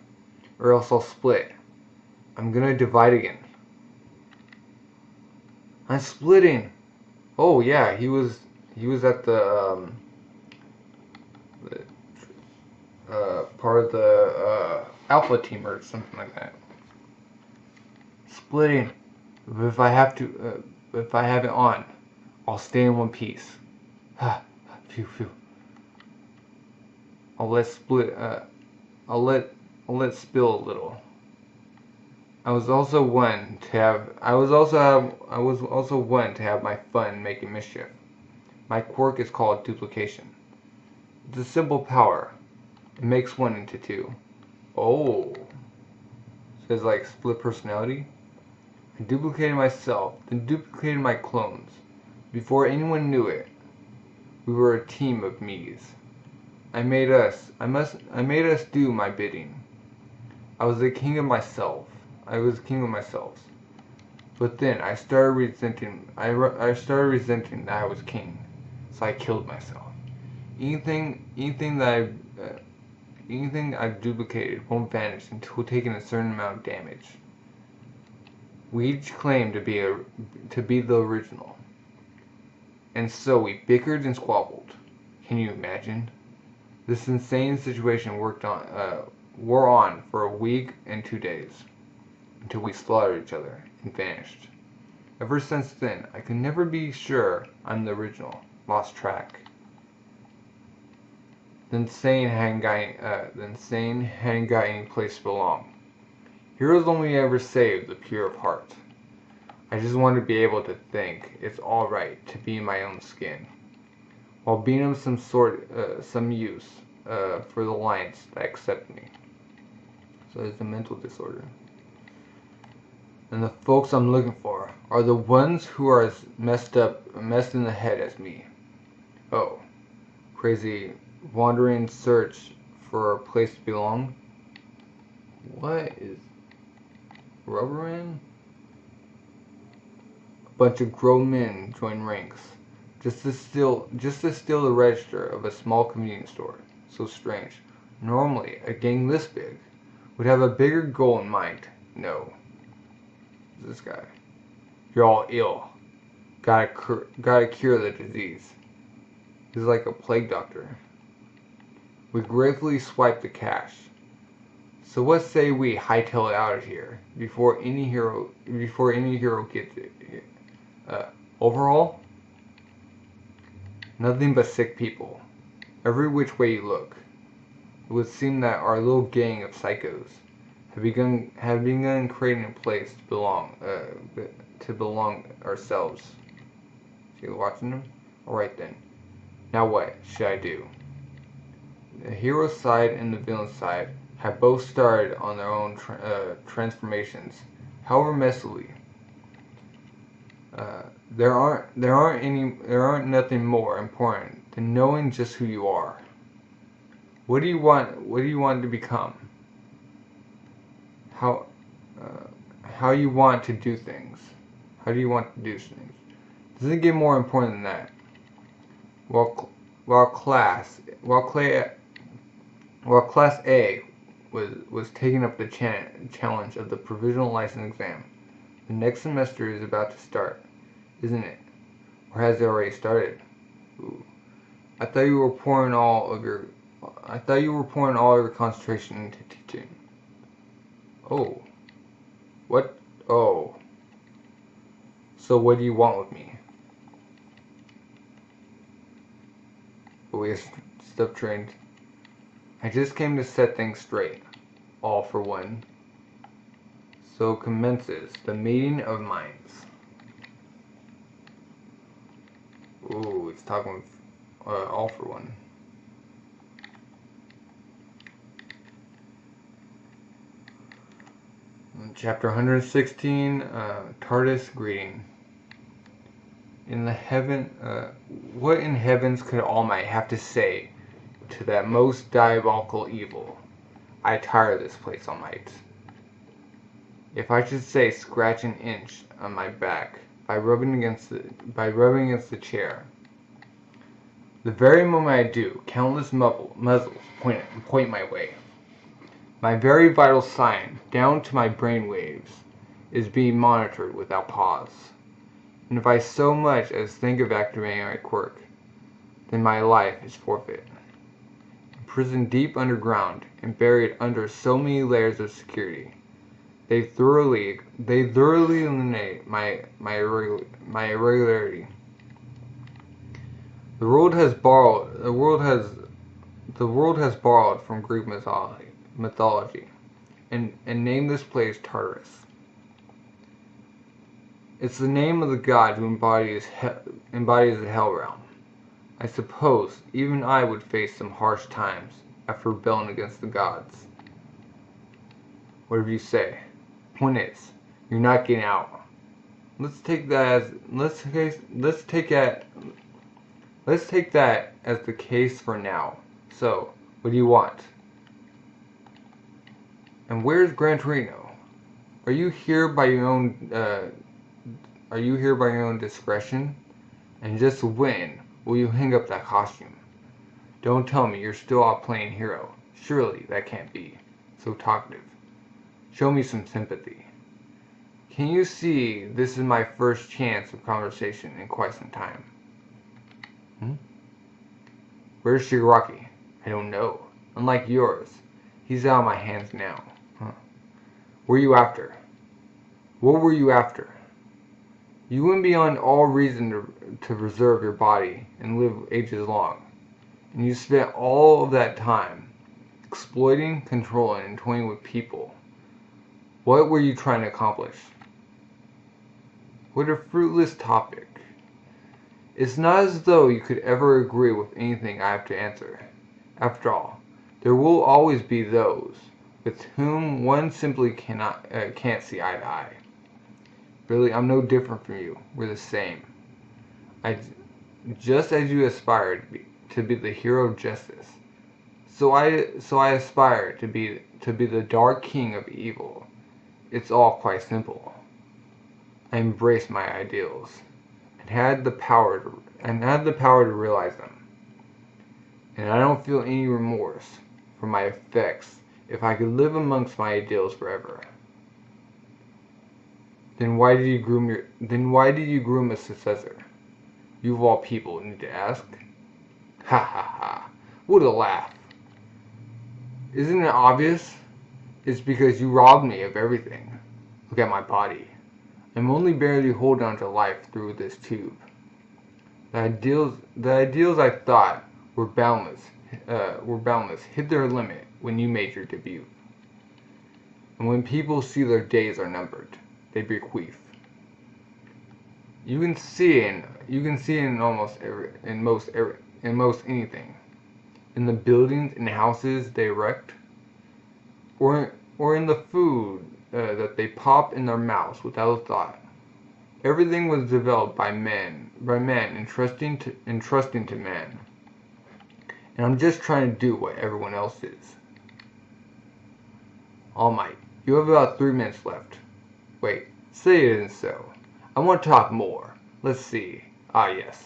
or else I'll split. I'm gonna divide again. I'm splitting. Oh yeah, he was at the part of the Alpha team or something like that. Splitting. If I have it on, I'll stay in one piece. Phew. I'll let spill a little. I was also one to have my fun making mischief. My quirk is called duplication. It's a simple power. It makes one into two. Oh. So it's like split personality. I duplicated myself, then duplicated my clones. Before anyone knew it, we were a team of me's. I made us do my bidding. I was king of myself. But then I started resenting that I was king. So I killed myself. Anything I've duplicated won't vanish until taking a certain amount of damage. We each claimed to be the original. And so we bickered and squabbled. Can you imagine? This insane situation wore on for a week and 2 days, until we slaughtered each other and vanished. Ever since then, I could never be sure I'm the original. Lost track. The insane hadn't got any place to belong. Heroes only ever save the pure of heart. I just want to be able to think it's alright to be in my own skin, while being of some use for the lions that accept me. So it's a mental disorder. And the folks I'm looking for are the ones who are as messed in the head as me. Oh, crazy wandering search for a place to belong. What is Rubberman? A bunch of grown men join ranks just to steal the register of a small convenience store. So strange. Normally, a gang this big would have a bigger goal in mind. No. This guy. You're all ill. Gotta cure the disease. He's like a plague doctor. We gratefully swipe the cash. So what say we hightail it out of here before any hero gets it? Overall, nothing but sick people. Every which way you look, it would seem that our little gang of psychos have begun creating a place to belong ourselves. So you watching them? Alright then. Now what should I do? The hero side and the villain side have both started on their own transformations, however messily. There aren't nothing more important than knowing just who you are. What do you want to become? How you want to do things? How do you want to do things? Does it get more important than that? While Class A was taking up the challenge of the provisional license exam, the next semester is about to start, isn't it? Or has it already started? Ooh. I thought you were pouring all of your concentration into teaching. Oh. What? Oh. So what do you want with me? But we have stuff trained. I just came to set things straight. All for one. So commences the meeting of minds. Ooh, it's talking with all for one. Chapter 116, Tartarus Greeting. What in heavens could All Might have to say to that most diabolical evil? I tire of this place, All Might. If I should say scratch an inch on my back by rubbing against the chair, The very moment I do, countless muzzles point my way. My very vital sign, down to my brain waves, is being monitored without pause. And if I so much as think of activating my quirk, then my life is forfeit. Imprisoned deep underground and buried under so many layers of security, they thoroughly eliminate my irregularity. The world has borrowed from Greek mythology, and named this place Tartarus. It's the name of the god who embodies the hell realm. I suppose even I would face some harsh times after rebelling against the gods. Whatever you say. Point is, you're not getting out. Let's take that as the case for now. So, what do you want? And where's Gran Torino? Are you here by your own discretion? And just when will you hang up that costume? Don't tell me you're still out playing hero. Surely that can't be. So talkative. Show me some sympathy. Can you see this is my first chance of conversation in quite some time? Where's Shigaraki? I don't know. Unlike yours, he's out of my hands now. What were you after? What were you after? You went beyond all reason to preserve your body and live ages long. And you spent all of that time exploiting, controlling, and toying with people. What were you trying to accomplish? What a fruitless topic. It's not as though you could ever agree with anything I have to answer. After all, there will always be those with whom one simply can't see eye to eye. Really, I'm no different from you. We're the same. Just as you aspire to be the hero of justice, so I aspire to be the dark king of evil. It's all quite simple. I embraced my ideals and had the power to realize them. And I don't feel any remorse for my effects if I could live amongst my ideals forever. Then why did you groom a successor? You of all people need to ask. Ha ha ha. What a laugh. Isn't it obvious? It's because you robbed me of everything. Look at my body. I'm only barely holding on to life through this tube. The ideals I thought were boundless hit their limit when you made your debut. And when people see their days are numbered, they bequeath. You can see it in most anything. In the buildings and houses they erect, or in the food that they pop in their mouths without a thought. Everything was developed by men entrusting to man. And I'm just trying to do what everyone else is. All Might, you have about 3 minutes left. Wait, say it isn't so. I want to talk more. Let's see. Ah, yes.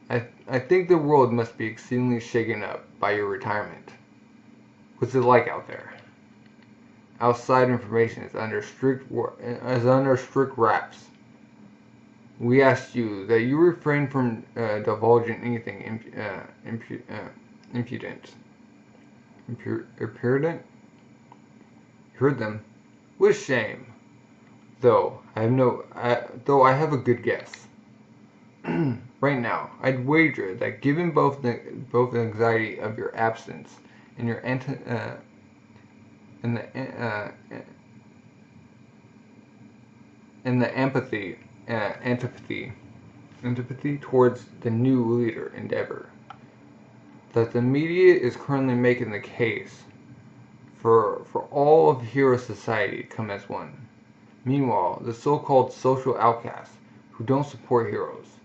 I think the world must be exceedingly shaken up by your retirement. What's it like out there? Outside information is under strict wraps. We asked you that you refrain from divulging anything impudent. Impudent? Heard them. With shame. Though I have a good guess. Right now, I'd wager that given both the anxiety of your absence and your antipathy towards the new leader endeavor, that the media is currently making the case for all of hero society to come as one. Meanwhile, the so-called social outcasts who don't support heroes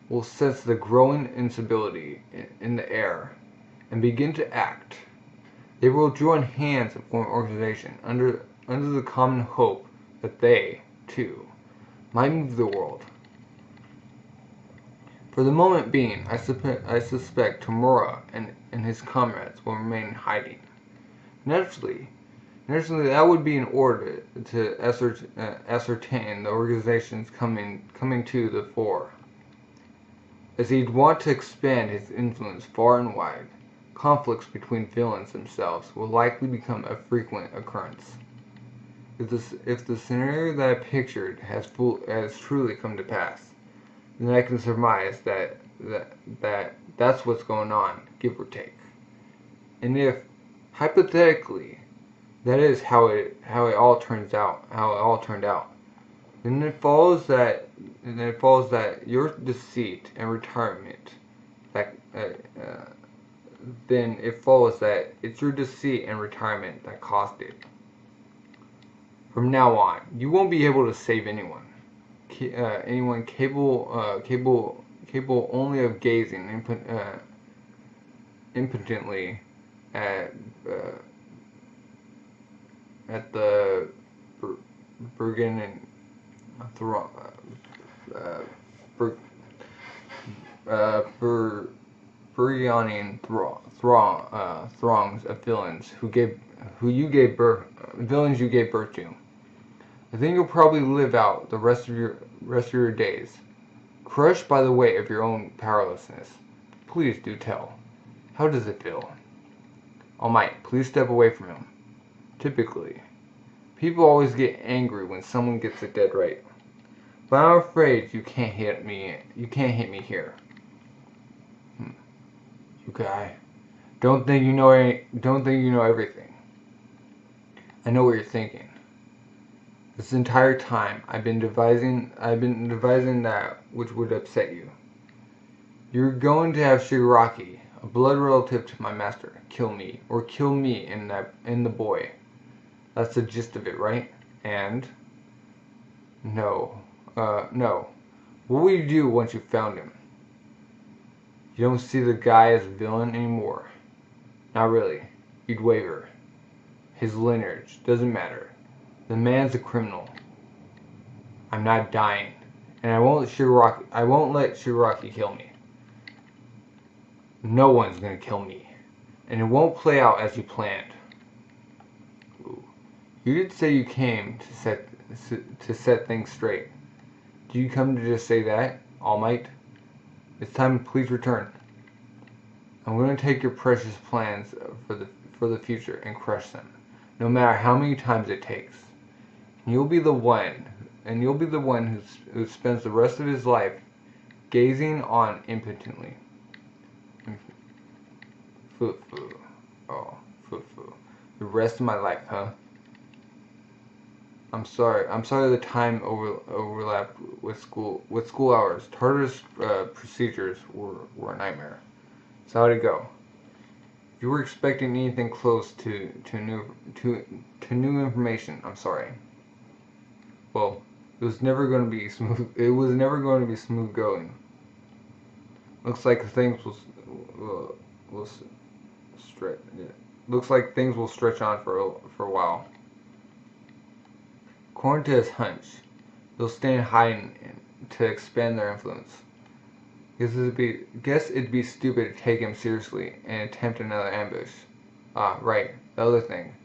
will sense the growing instability in the air and begin to act. They will join hands and form an organization under the common hope that they, too, might move the world. For the moment being, I suspect Tamura and his comrades will remain in hiding. Naturally, that would be in order to ascertain the organizations coming to the fore. As he'd want to expand his influence far and wide, conflicts between villains themselves will likely become a frequent occurrence. If the scenario that I pictured has truly come to pass, then I can surmise that's what's going on, give or take. And if, hypothetically, that is how it all turned out, then it follows that your deceit and retirement, then it follows that it's your deceit and retirement that caused it. From now on, you won't be able to save anyone capable only of gazing impotently at the burgeoning throngs of villains you gave birth to. I think you'll probably live out the rest of your days, crushed by the weight of your own powerlessness. Please do tell. How does it feel? All Might, please step away from him. Typically, people always get angry when someone gets it dead right. But I'm afraid you can't hit me. You can't hit me here. You guy, don't think you know everything. I know what you're thinking. This entire time, I've been devising that which would upset you. You're going to have Shigaraki, a blood relative to my master, kill me in the boy. That's the gist of it, right? And no. What will you do once you found him? You don't see the guy as a villain anymore. Not really. You'd waver. His lineage doesn't matter. The man's a criminal. I'm not dying, and I won't let Shigaraki kill me. No one's gonna kill me, and it won't play out as you planned. Ooh. You did say you came to set things straight. Do you come to just say that, All Might? It's time to please return. I'm going to take your precious plans for the future and crush them, no matter how many times it takes. And you'll be the one who spends the rest of his life gazing on impotently. Foo-foo. Oh, foo-foo. The rest of my life, huh? I'm sorry the time overlapped with school hours. Tartarus procedures were a nightmare. So how'd it go? If you were expecting anything close to new information, I'm sorry. Well, it was never going to be smooth. It was never going to be smooth going. Looks like things will stretch. Looks like things will stretch on for a while. According to his hunch, they'll stand hiding to expand their influence. Guess it'd be stupid to take him seriously and attempt another ambush. Ah, right, the other thing.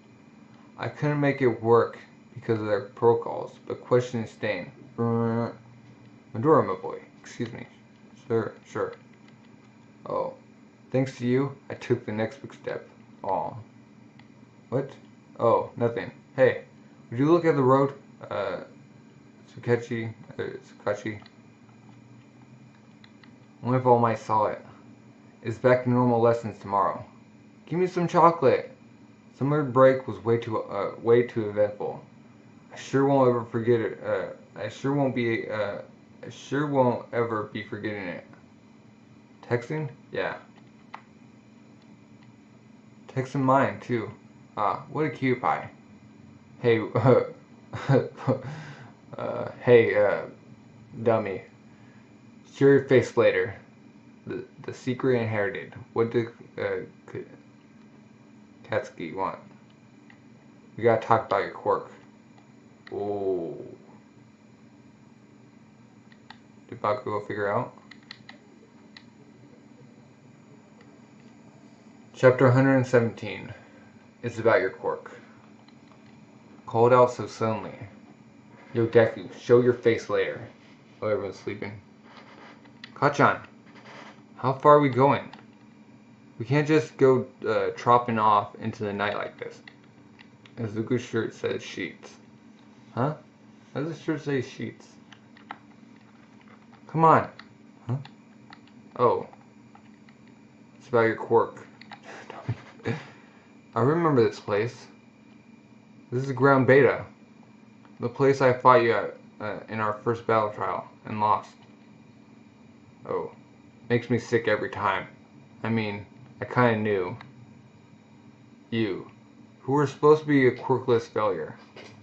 I couldn't make it work because of their protocols, but question is staying. Medora, my boy. Excuse me. Sure. Oh, thanks to you, I took the next big step. Aw. What? Oh, nothing. Hey, would you look at the road? Tsukachi. Only if All Might saw it. It's back to normal lessons tomorrow. Give me some chocolate. Summer break was way too eventful. I sure won't ever forget it. I sure won't ever be forgetting it. Texting? Yeah. Texting mine too. Ah, what a cute pie. Hey, hey, dummy. Show your face later. The secret inherited. What did Katsuki want? We gotta talk about your quirk. Oh. Did Bakugo figure out? Chapter 117. It's about your quirk. Called out so suddenly. Yo, Deku, show your face later. Oh, everyone's sleeping. Kachan, how far are we going? We can't just go tropping off into the night like this. Azuka's shirt says sheets. Huh? How does the shirt say sheets? Come on. Huh? Oh. It's about your quirk. I remember this place. This is Ground Beta. The place I fought you at in our first battle trial and lost. Oh. Makes me sick every time. I mean, I kinda knew. You, who were supposed to be a quirkless failure,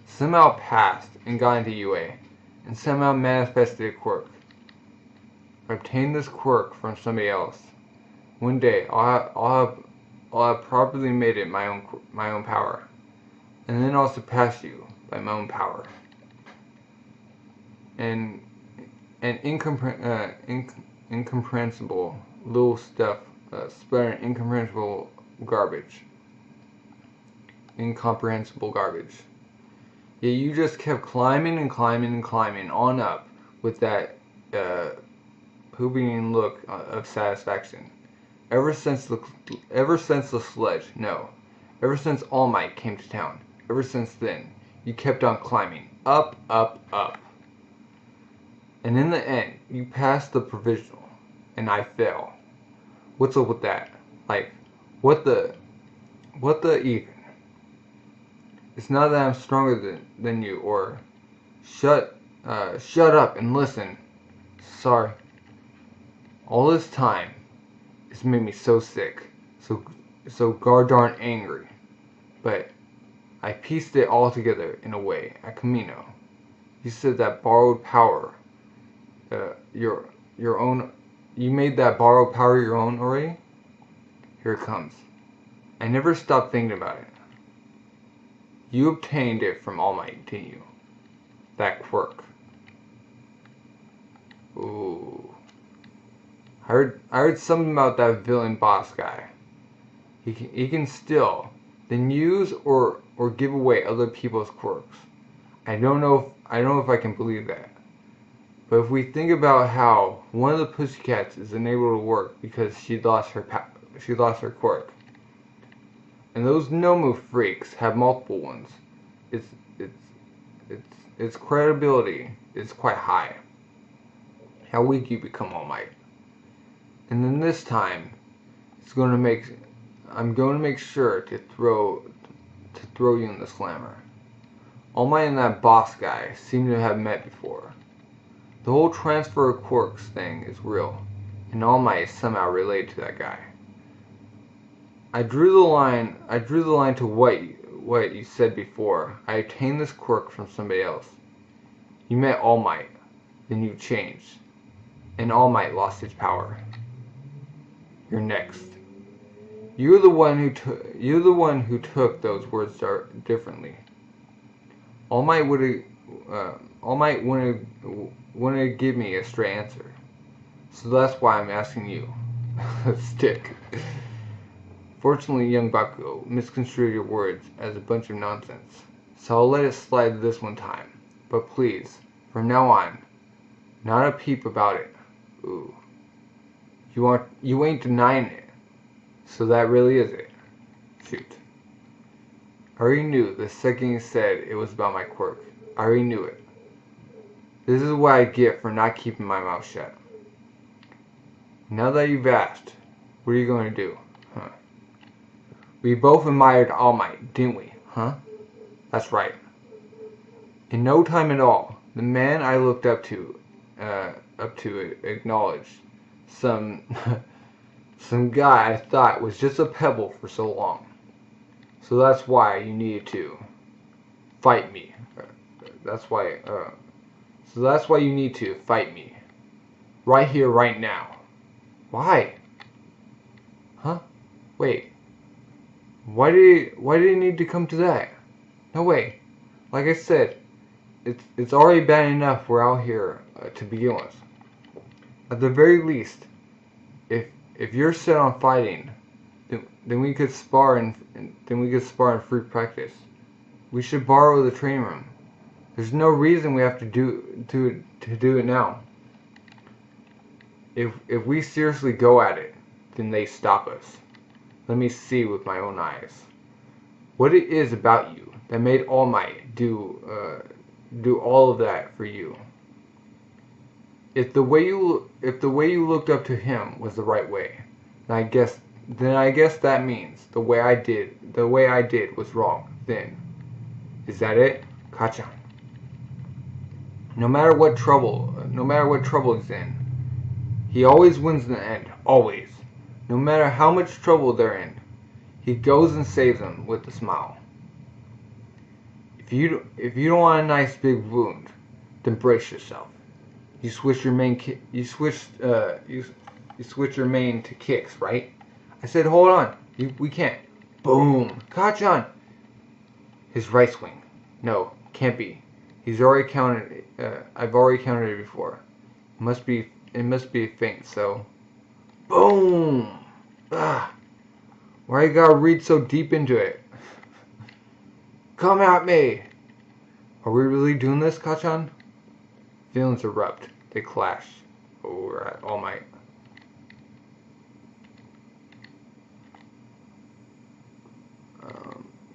somehow passed and got into UA, and somehow manifested a quirk. I obtained this quirk from somebody else. One day, I'll have properly made it my own power, and then I'll surpass you by my own power. And incomprehensible little stuff, spreading incomprehensible garbage. Incomprehensible garbage. Yet you just kept climbing and climbing and climbing on up with that pooping look of satisfaction. Ever since the sledge, no. Ever since All Might came to town. Ever since then, you kept on climbing. Up, up, up. And in the end, you passed the provisional, and I fell. What's up with that? Like, what the even? It's not that I'm stronger than you, or shut up and listen. Sorry. All this time, it's made me so sick, so darn angry. But I pieced it all together in a way at Camino. You said that borrowed power, your own. You made that borrowed power your own already? Here it comes. I never stopped thinking about it. You obtained it from All Might, didn't you? That quirk. Ooh. I heard something about that villain boss guy. He can steal, then use or give away other people's quirks. I don't know if I can believe that. But if we think about how one of the pussycats is unable to work because she lost her quirk, and those Nomu freaks have multiple ones, its credibility is quite high. How weak you become, All Might. And then this time, I'm going to make sure to throw you in the slammer. All Might and that boss guy seem to have met before. The whole transfer of quirks thing is real, and All Might is somehow related to that guy. I drew the line to what you said before. I obtained this quirk from somebody else. You met All Might, then you changed, and All Might lost its power. You're next. You're the one who took those words differently. All Might wouldn't give me a straight answer, so that's why I'm asking you. Stick. Fortunately, young Bakugo misconstrued your words as a bunch of nonsense, so I'll let it slide this one time. But please, from now on, not a peep about it. Ooh. You ain't denying it. So that really is it. Shoot. I already knew the second you said it was about my quirk. I already knew it. This is what I get for not keeping my mouth shut. Now that you've asked, what are you going to do? Huh? We both admired All Might, didn't we? Huh? That's right. In no time at all, the man I looked up to acknowledged some guy I thought was just a pebble for so long. So that's why you needed to fight me. So that's why you need to fight me. Right here, right now. Why? Huh? Wait. Why did it need to come to that? No way. Like I said, it's already bad enough we're out here to begin with. At the very least, if you're set on fighting, Then we could spar and free practice. We should borrow the training room. There's no reason we have to do it now. If we seriously go at it, then they stop us. Let me see with my own eyes what it is about you that made All Might do all of that for you. If the way you looked up to him was the right way, then I guess that means the way I did was wrong. Then is that it, Kachan? No matter what trouble he's in, he always wins in the end. Always. No matter how much trouble they're in, he goes and saves them with a smile. If you don't want a nice big wound, then brace yourself. You switch your main to kicks, right? I said, hold on. We can't. Boom. Kachan. His right swing. No, can't be. He's already counted. I've already counted it before. It must be a feint. So, boom. Ah. Why you gotta read so deep into it? Come at me. Are we really doing this, Kachan? Feelings erupt. They clash. We're at All Might.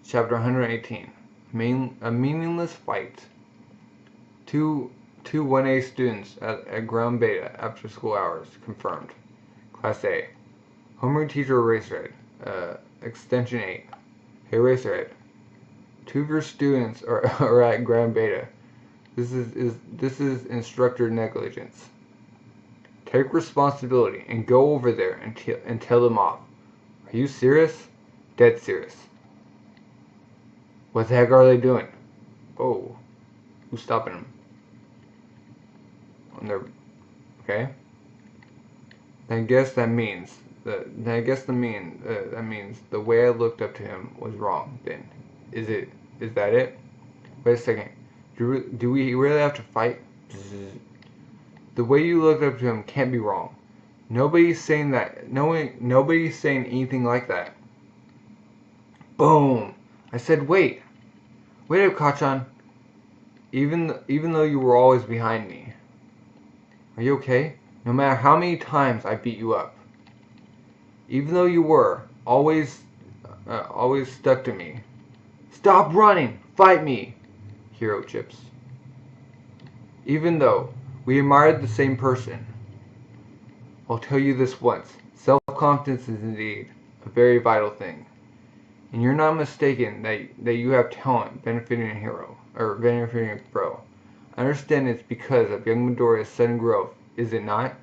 Chapter 118. A Meaningless Fight. Two 1A students at ground beta after school hours. Confirmed. Class A. Homeroom teacher Eraserhead. Extension 8. Hey Eraserhead. 2 of your students are at ground beta. This is instructor negligence. Take responsibility and go over there and tell them off. Are you serious? Dead serious. What the heck are they doing? Oh, who's stopping them? Okay. Then I guess that means the way I looked up to him was wrong. Then, is that it? Wait a second. Do we really have to fight? The way you looked up to him can't be wrong. Nobody's saying that. Nobody's saying anything like that. Boom! I said, wait up, Kachan. Even though you were always behind me. Are you okay? No matter how many times I beat you up. Even though you were always stuck to me. Stop running! Fight me! Hero chips. Even though we admired the same person. I'll tell you this once. Self-confidence is indeed a very vital thing. And you're not mistaken that you have talent benefiting a hero, or benefiting a pro. I understand it's because of young Midoriya's sudden growth, is it not?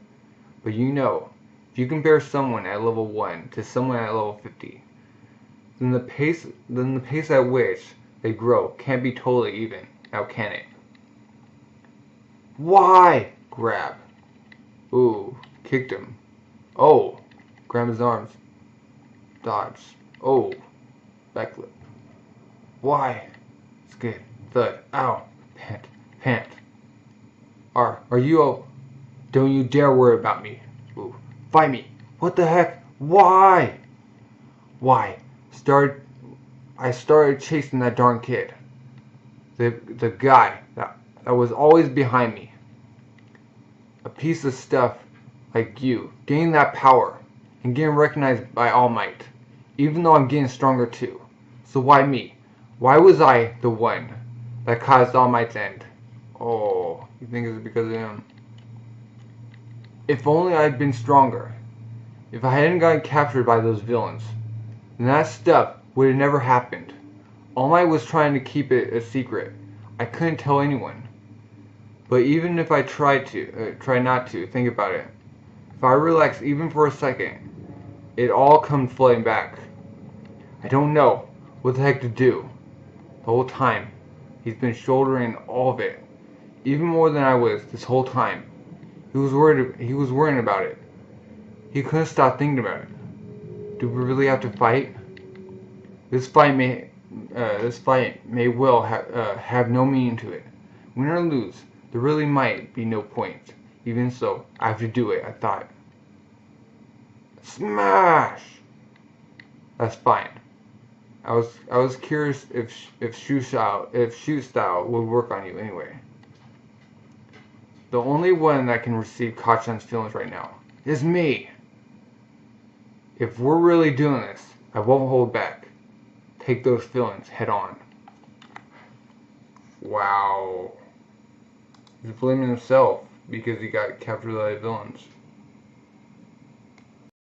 But you know, if you compare someone at level 1 to someone at level 50, then the pace at which they grow can't be totally even, now can it? Why? Grab. Ooh, kicked him. Oh, grab his arms. Dodge. Oh. Backflip. Why? Skid. Thud. Ow. Pant. Are you don't you dare worry about me. Ooh. Fight me. What the heck? Why? I started chasing that darn kid. The guy that was always behind me. A piece of stuff like you. Gaining that power. And getting recognized by All Might. Even though I'm getting stronger too. So why me? Why was I the one that caused All Might's end? Oh, you think it's because of him? If only I'd been stronger. If I hadn't gotten captured by those villains, then that stuff would have never happened. All Might was trying to keep it a secret. I couldn't tell anyone. But even if I try not to, think about it. If I relax even for a second, it all comes flooding back. I don't know what the heck to do. The whole time, he's been shouldering all of it. Even more than I was this whole time. He was worrying about it. He couldn't stop thinking about it. Do we really have to fight? This fight may well have no meaning to it. Win or lose, there really might be no point. Even so, I have to do it, I thought. Smash! That's fine. I was curious if shoot style would work on you anyway. The only one that can receive Kachan's feelings right now is me. If we're really doing this, I won't hold back. Take those feelings head on. Wow. He's blaming himself because he got captured by the villains.